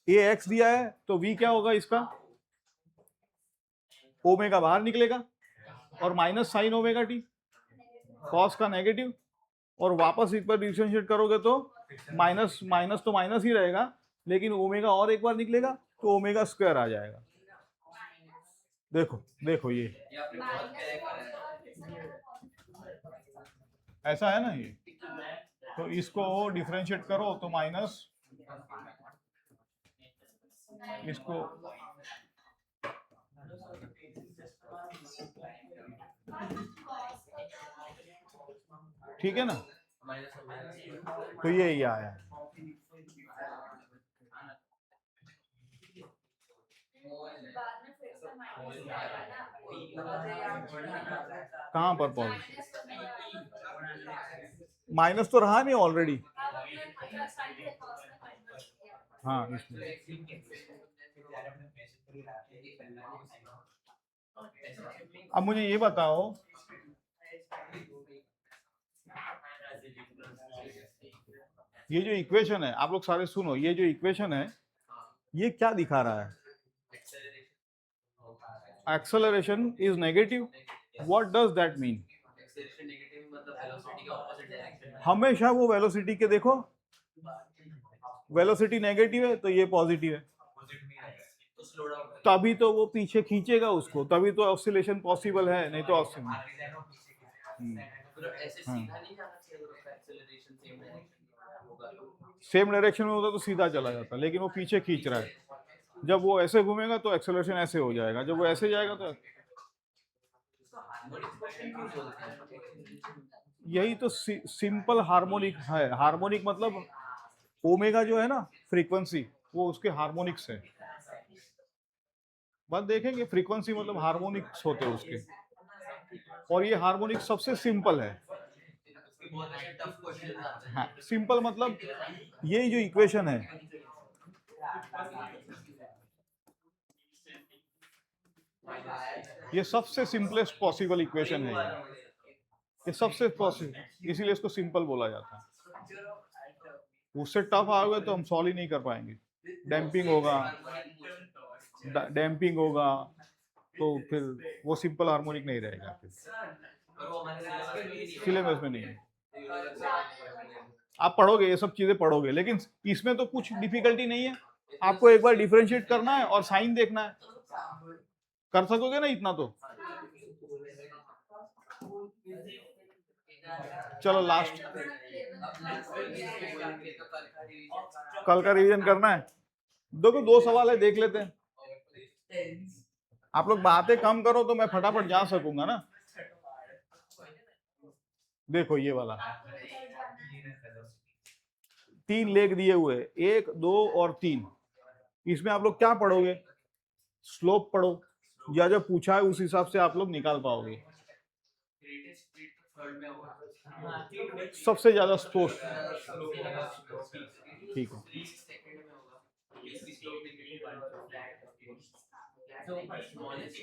ये x दिया है तो v क्या होगा इसका? ओमेगा बाहर निकलेगा और minus sine omega T, cos का नेगेटिव, और वापस इस पर डिफरेंशिएट करोगे तो माइनस माइनस तो माइनस ही रहेगा, लेकिन ओमेगा और एक बार निकलेगा तो ओमेगा स्क्वायर आ जाएगा। देखो देखो, ये ऐसा है ना, ये तो इसको डिफरेंशिएट करो तो माइनस, इसको ठीक है ना? तो ये आया, कहां पर पहुंच? माइनस तो रहा नहीं ऑलरेडी। हाँ, इसमें अब मुझे ये बताओ, ये जो इक्वेशन है, आप लोग सारे सुनो, ये जो इक्वेशन है ये क्या दिखा रहा है? Acceleration is negative. What does that mean? Acceleration negative मतलब वेलोसिटी के ऑपोजिट डायरेक्शन में। हमेशा वो वेलोसिटी के देखो, वेलोसिटी नेगेटिव है तो ये पॉजिटिव है, तो स्लो डाउन तभी तो वो पीछे खींचेगा उसको, तभी तो ऑसिलेशन पॉसिबल है, नहीं तो ऑसिलेशन। मतलब ऐसे सीधा नहीं जाना चाहिए, उसका एक्सेलरेशन सेम डायरेक्शन होगा। सेम डायरेक्शन में होता तो सीधा चला जाता, लेकिन वो पीछे खींच रहा है। जब वो ऐसे घूमेगा तो एक्सेलरेशन ऐसे हो जाएगा, जब वो ऐसे जाएगा तो यही तो सिंपल हार्मोनिक है। हार्मोनिक मतलब ओमेगा जो है ना फ्रीक्वेंसी, वो उसके हार्मोनिक्स है। बस देखेंगे, फ्रीक्वेंसी मतलब हार्मोनिक्स होते हैं उसके, और ये हार्मोनिक सबसे सिंपल है। हाँ, सिंपल मतलब ये जो इक्वेशन है, ये सबसे सिंपलेस्ट पॉसिबल इक्वेशन है। ये सबसे पॉसिबल, इसीलिए इसको सिंपल बोला जाता है। उससे टफ आओगे तो हम सॉल्व ही नहीं कर पाएंगे। डैम्पिंग होगा तो फिर वो सिंपल हार्मोनिक नहीं रहेगा, फिर सिलेबस में नहीं है। आप पढ़ोगे, ये सब चीजें पढ़ोगे, लेकिन इसमें तो कुछ डिफिकल्टी नहीं है। आपको एक बार डिफरेंशिएट करना है और साइन देखना है, कर सकोगे ना इतना तो। चलो लास्ट, कल का रिवीजन करना है। देखो 2 सवाल है, देख लेते हैं। आप लोग बातें कम करो तो मैं फटाफट जा सकूंगा ना। देखो ये वाला 3 लेग दिए हुए, 1, 2 और 3। इसमें आप लोग क्या पढ़ोगे? स्लोप पढ़ो, या जो पूछा है उस हिसाब से आप लोग निकाल पाओगे। सबसे ज्यादा स्लोप, ठीक है। DC slope negative 1 to flat. So smallest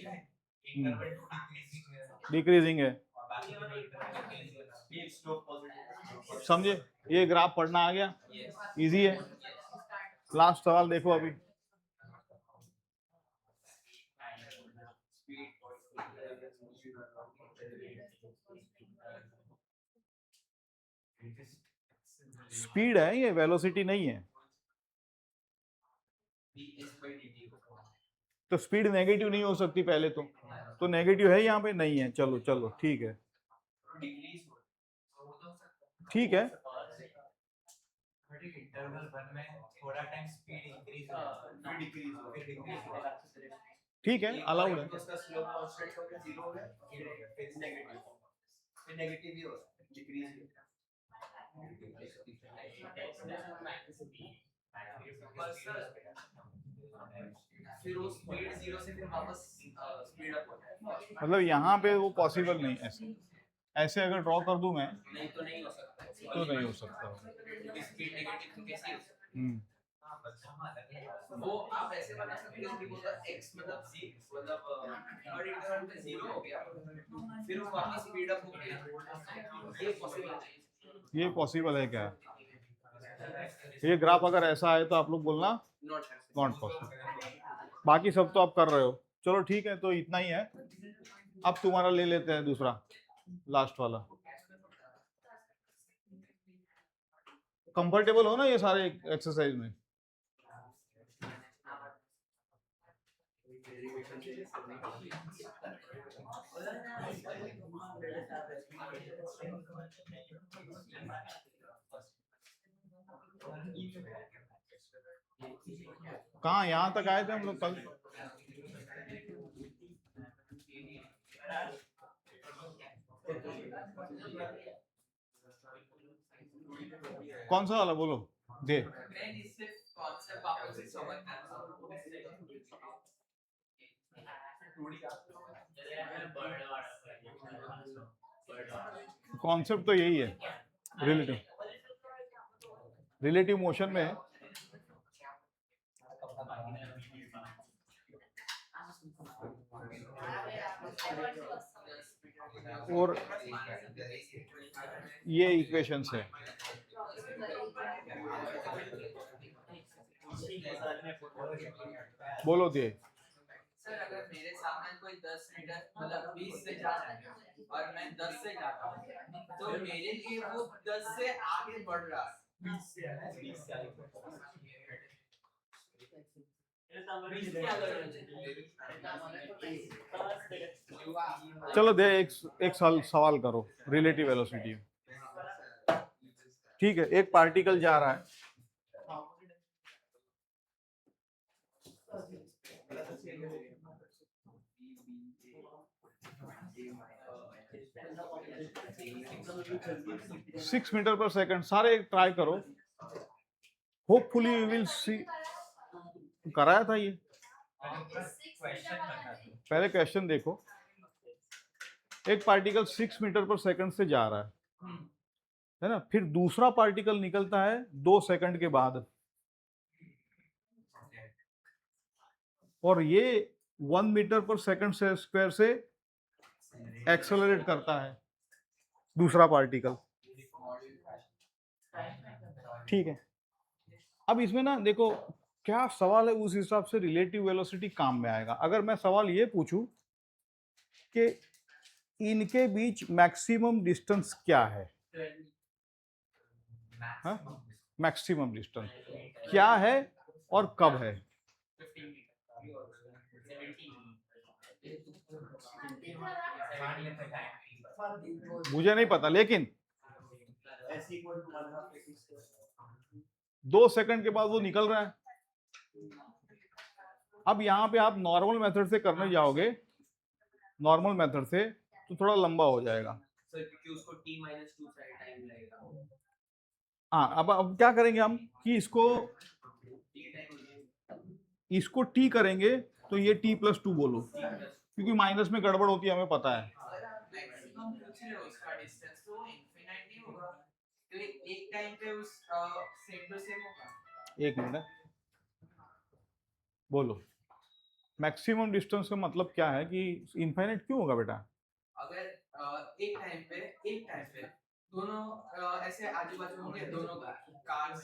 interval to decreasing है डिक्रीजिंग है, और बाकी के increasing है speed slope positive. समझे? ये ग्राफ पढ़ना आ गया, Yes. इजी है। लास्ट सवाल देखो अभी, स्पीड है ये, वेलोसिटी नहीं है। तो स्पीड नेगेटिव नहीं हो सकती पहले तो नेगेटिव है यहाँ पे, नहीं है। चलो चलो ठीक है, ठीक है, इंटरवल 1 में थोड़ा टाइम स्पीड इंक्रीज हो फिर डिक्रीज हो फिर डिक्रीज हो ठीक है, अलाउड है। उसका स्लोप कांस्टेंट हो गया 0 हो गया फिर नेगेटिव फिर नेगेटिव ही हो रहा है डिक्रीज फिर वो स्पीड 0 से फिर वापस स्पीड अप होता है। मतलब यहाँ पे वो पॉसिबल नहीं, ऐसे ऐसे अगर ड्रॉ कर दूं मैं नहीं तो नहीं हो सकता तो नहीं हो सकता। स्पीड नेगेटिव तो कैसे हो सकता हम्म, है? वो आप ऐसे बना सकते हो कि वो x मतलब हर इंटरवल पे 0 हो गया फिर वो वापस स्पीड अप हो गया, ये पॉसिबल है। ये पॉसिबल है क्या? ये ग्राफ अगर ऐसा है तो आप लोग बोलना नॉट पॉसिबल। बाकी सब तो आप कर रहे हो, चलो ठीक है, तो इतना ही है। अब तुम्हारा ले लेते हैं दूसरा, लास्ट वाला। कंफर्टेबल हो ना ये सारे एक्सरसाइज में? कहाँ, यहाँ तक आए थे हम लोग कल? कौन सा वाला बोलो दे। मैं इससे कॉन्सेप्ट आपको से समझना कॉन्सेप्ट तो यही है, रिलेटिव मोशन में है। और ये इक्वेशंस है। बोलो दे। सर अगर मेरे सामने कोई 10 मीटर मतलब 20 से जा रहा है और मैं 10 से जाता हूँ तो मेरे लिए वो 10 से आगे बढ़ रहा है 20 से आगे चलो दे, एक सवाल करो रिलेटिव वेलोसिटी। ठीक है, एक पार्टिकल जा रहा है, सिक्स मीटर पर सेकंड। सारे ट्राई करो, होपफुली वी विल सी। कराया था ये, पहले क्वेश्चन देखो। एक पार्टिकल 6 मीटर पर सेकंड से जा रहा है ना, फिर दूसरा पार्टिकल निकलता है 2 सेकंड के बाद, और ये 1 मीटर पर सेकंड से स्क्वायर से एक्सेलरेट करता है दूसरा पार्टिकल। ठीक है, अब इसमें ना देखो क्या सवाल है, उस हिसाब से रिलेटिव वेलोसिटी काम में आएगा। अगर मैं सवाल ये पूछूं कि इनके बीच मैक्सिमम डिस्टेंस क्या है, मैक्सिमम डिस्टेंस क्या है और कब है? मुझे नहीं पता, लेकिन 2 सेकंड के बाद वो निकल रहा है। अब यहाँ पे आप नॉर्मल मेथड से करने जाओगे, नॉर्मल मेथड से तो थोड़ा लंबा हो जाएगा। सर क्योंकि उसको t-2 टाइम लगेगा। हाँ, अब क्या करेंगे हम कि इसको t करेंगे तो ये t+2 बोलो, क्योंकि माइनस में गड़बड़ होती है, हमें पता है। मैक्सिमम पूछ रहे हो उसका डिस्टेंस तो इनफिनिटी होगा, तो एक टाइम पे उस सेम टू सेम होगा। एक मिनट, बोलो मैक्सिमम डिस्टेंस का मतलब क्या है कि इनफाइनाइट क्यों होगा बेटा? अगर एक टाइम पे दोनों ऐसे आजू बाजू होंगे दोनों कार्स,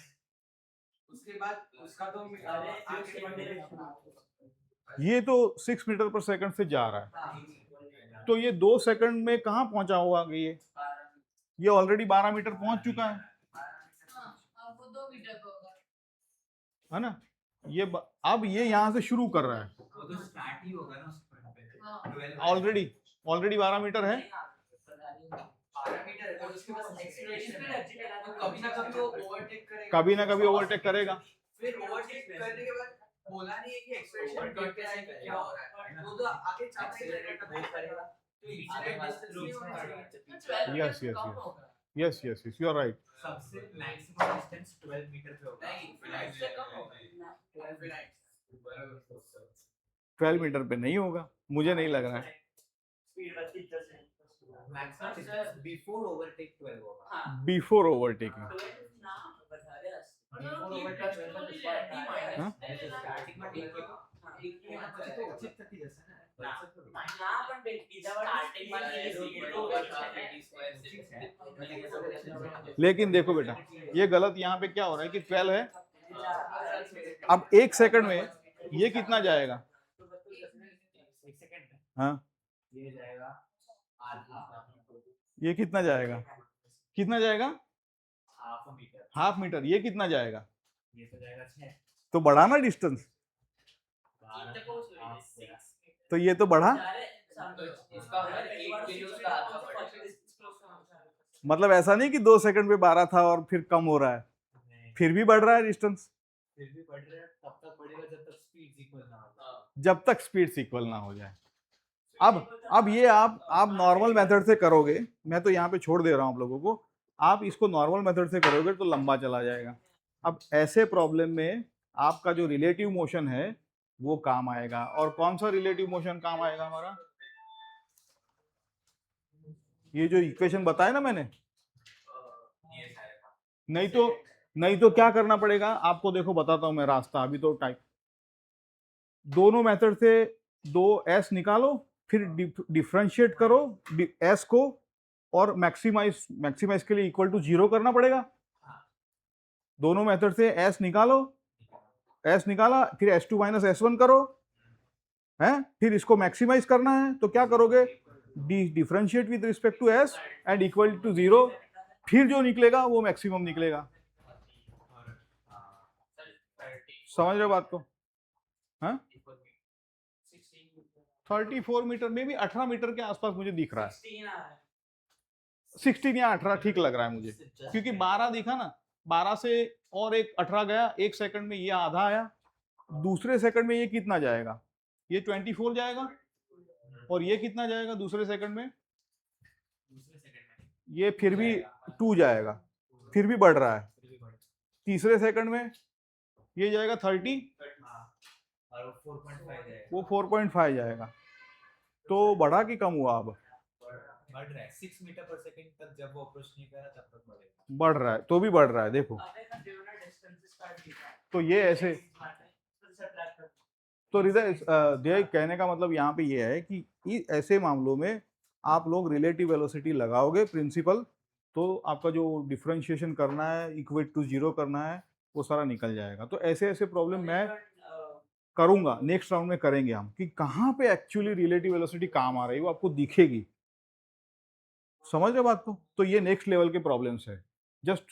उसके बाद उसका तो आगे बढ़े। ये तो 6 मीटर पर सेकंड से जा रहा है, तो ये 2 सेकंड में कहाँ पहुंचा होगा? ये ऑलरेडी 12 मीटर पहुंच चुका है, हाँ, वो 2 मीटर का होगा। है ना? अब ये यहाँ से शुरू कर रहा है, वो तो स्टार्ट ही होगा ना उस पॉइंट पे। हाँ। 12 ऑलरेडी 12 मीटर है। 12 मीटर और उसके बाद एक्सीलरेशन है, तो कभी ना कभी वो ओवरटेक करेगा। कभी ना कभी ओवरटेक करेगा। फिर ओवरटेक करने के बाद बोला नहीं है कि एक्सीलरेशन कट के आएगा, क्या हो रहा है, वो तो आगे चलते करेगा। तो इनिशियल डिस्टेंस नहीं होना चाहिए। Yes yes yes yes yes you are right. सबसे मैक्सिमम डिस्टेंस 12 मीटर पे होगा। नहीं, फ्लाइट से कम होगा। फ्लाइट 12 मीटर पे नहीं होगा, मुझे नहीं लग रहा है। मैक्सिमम डिस्टेंस बिफोर ओवरटेक 12 होगा। Before overtaking. बिफोर ओवरटेक 12 का स्टार्ट है। हाँ? स्टार्टिंग में एक तो उचित तक ही जैसा है। लेकिन देखो बेटा, ये गलत यहाँ पे क्या हो रहा है कि 12 है, अब 1 सेकंड में ये कितना जाएगा? 1 सेकंड में हाँ, ये जाएगा आधा, ये कितना जाएगा? कितना जाएगा? Half metre. Half metre. ये कितना जाएगा? ये तो जाएगा 6। तो बढ़ा ना डिस्टेंस, तो ये तो बढ़ा। इसका एक के लिए उसका आधा बढ़ेगा। मतलब ऐसा नहीं कि 2 सेकंड पे 12 था और फिर कम हो रहा है, फिर भी बढ़ रहा है डिस्टेंस। फिर भी बढ़ रहा है, तब तक बढ़ेगा जब तक स्पीड इक्वल ना हो। जब तक स्पीड इक्वल ना हो जाए। अब ये आप नॉर्मल मेथड से करोगे, मैं तो यहाँ पे छोड़ दे रहा हूँ आप लोगों को, आप इसको नॉर्मल मेथड से करोगे तो लंबा चला जाएगा। अब ऐसे प्रॉब्लम में आपका जो रिलेटिव मोशन है वो काम आएगा। और कौन सा रिलेटिव मोशन काम आएगा हमारा? ये जो इक्वेशन बताया ना मैंने। नहीं तो क्या करना पड़ेगा आपको, देखो बताता हूं मैं रास्ता, अभी तो टाइप दोनों मेथड से 2s निकालो, फिर डिफरेंशिएट करो s को, और मैक्सिमाइज के लिए इक्वल टू 0 करना पड़ेगा। दोनों मेथड से s निकालो, s निकाला, फिर s2 माइनस s1 करो, है, फिर इसको मैक्सिमाइज करना है तो क्या करोगे? Differentiate with respect to s and equal to 0, फिर जो निकलेगा वो मैक्सिमम निकलेगा। समझ रहे हो बात को? हाँ, 34 मीटर में भी 18 मीटर के आसपास मुझे दिख रहा है। 16 या 18 ठीक लग रहा है मुझे, क्योंकि 12 दिखा ना, 12 से और एक 18 गया, 1 सेकंड में ये आधा आया, दूसरे सेकंड में ये कितना जाएगा? ये 24 जाएगा, और ये कितना जाएगा दूसरे सेकंड में? ये फिर भी 2 जाएगा, फिर भी बढ़ रहा है। तीसरे सेकंड में ये जाएगा 30, और वो 4.5 जाएगा। वो 4.5 जाएगा। तो बढ़ा कि कम हुआ? अब बढ़ रहा है 6 मीटर पर सेकंड तक, जब वो अप्रोच नहीं कर रहा तब तक बढ़ेगा। बढ़ रहा है, तो भी बढ़ रहा है। देखो तो ये ऐसे, तो हृदय कहने का मतलब यहाँ पे ये है कि ऐसे मामलों में आप लोग रिलेटिव वेलोसिटी लगाओगे प्रिंसिपल, तो आपका जो डिफरेंशिएशन करना है, इक्वेट टू 0 करना है, वो सारा निकल जाएगा। तो ऐसे ऐसे प्रॉब्लम मैं करूंगा, नेक्स्ट राउंड में करेंगे हम, कि कहाँ पे एक्चुअली रिलेटिव वेलोसिटी काम आ रही है, वो आपको दिखेगी। समझ रहे बात को? तो ये नेक्स्ट लेवल के प्रॉब्लम्स है, जस्ट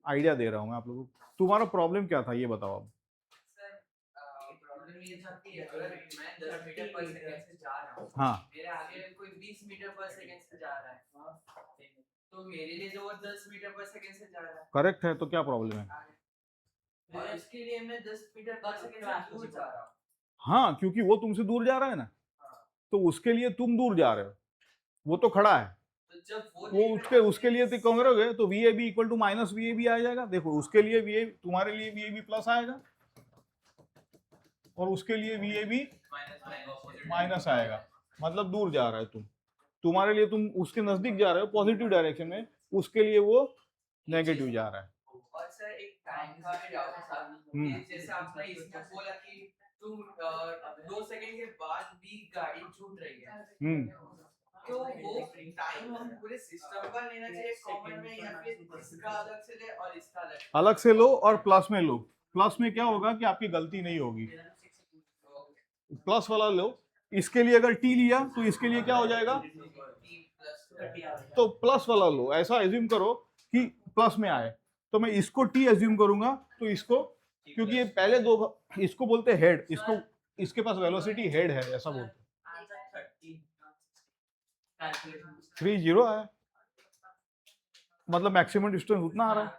आइडिया दे रहा हूँ मैं आप लोगों को। तुम्हारा प्रॉब्लम क्या था ये बताओ अब। प्रॉब्लम ये था कि अगर मैं 10 मीटर पर सेकंड से जा रहा हूँ, हाँ, मेरे आगे कोई 20 मीटर पर सेकंड से जा रहा है, तो मेरे लिए जो वो 10 मीटर पर सेकंड से जा रहा है, करेक्ट है, तो क्या प्रॉब्लम है? और इसके लिए मैं 10 मीटर पर सेकंड से दूर जा रहा हूँ। हाँ, क्योंकि वो तुमसे दूर जा रहा है ना, तो उसके लिए तुम दूर जा रहे हो, वो तो खड़ा है, तो जब वो उसके लिए तो कहोगे तो V A B equal to minus V A B आ जाएगा। देखो उसके लिए वी ए, तुम्हारे लिए वी ए बी प्लस आएगा, और उसके लिए वी ए बी माइनस आएगा, मतलब दूर जा रहा है तुम। तुम्हारे लिए तुम उसके नजदीक जा रहे हो पॉजिटिव डायरेक्शन में, उसके लिए वो नेगेटिव जा रहा है। और सर एक टाइम का भी डाउट था कि जैसे आपने इसमें बोला कि तो 2 सेकंड के बाद भी गाड़ी छूट रही है, तो वो टाइम हम पूरे सिस्टम का लेना चाहिए कॉमन में, या फिर इसका अलग से ले और इसका अलग से लो और प्लस में लो। प्लस में क्या होगा कि आपकी गलती नहीं होगी, प्लस वाला लो। इसके लिए अगर टी लिया तो इसके लिए क्या हो जाएगा, तो प्लस वाला लो। ऐसा एज्यूम करो कि प्लस में आए, तो मैं इसको टी एज्यूम करूंगा, तो इसको, क्योंकि ये पहले दो, इसको बोलते हेड, इसको, इसके पास वेलोसिटी हेड है, ऐसा बोलते 30 है, मतलब मैक्सिमम डिस्टेंस उतना आ रहा है।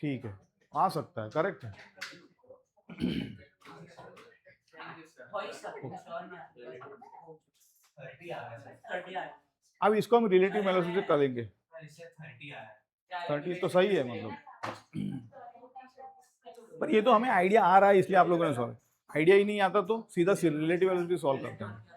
ठीक है, आ सकता है, करेक्ट है। अब इसको हम रिलेटिव वेलोसिटी करेंगे। 30 तो सही है मतलब, पर ये तो हमें आइडिया आ रहा है इसलिए आप लोगों ने सॉल्व, आइडिया ही नहीं आता तो सीधा रिलेटिव वेलोसिटी सॉल्व करते हैं।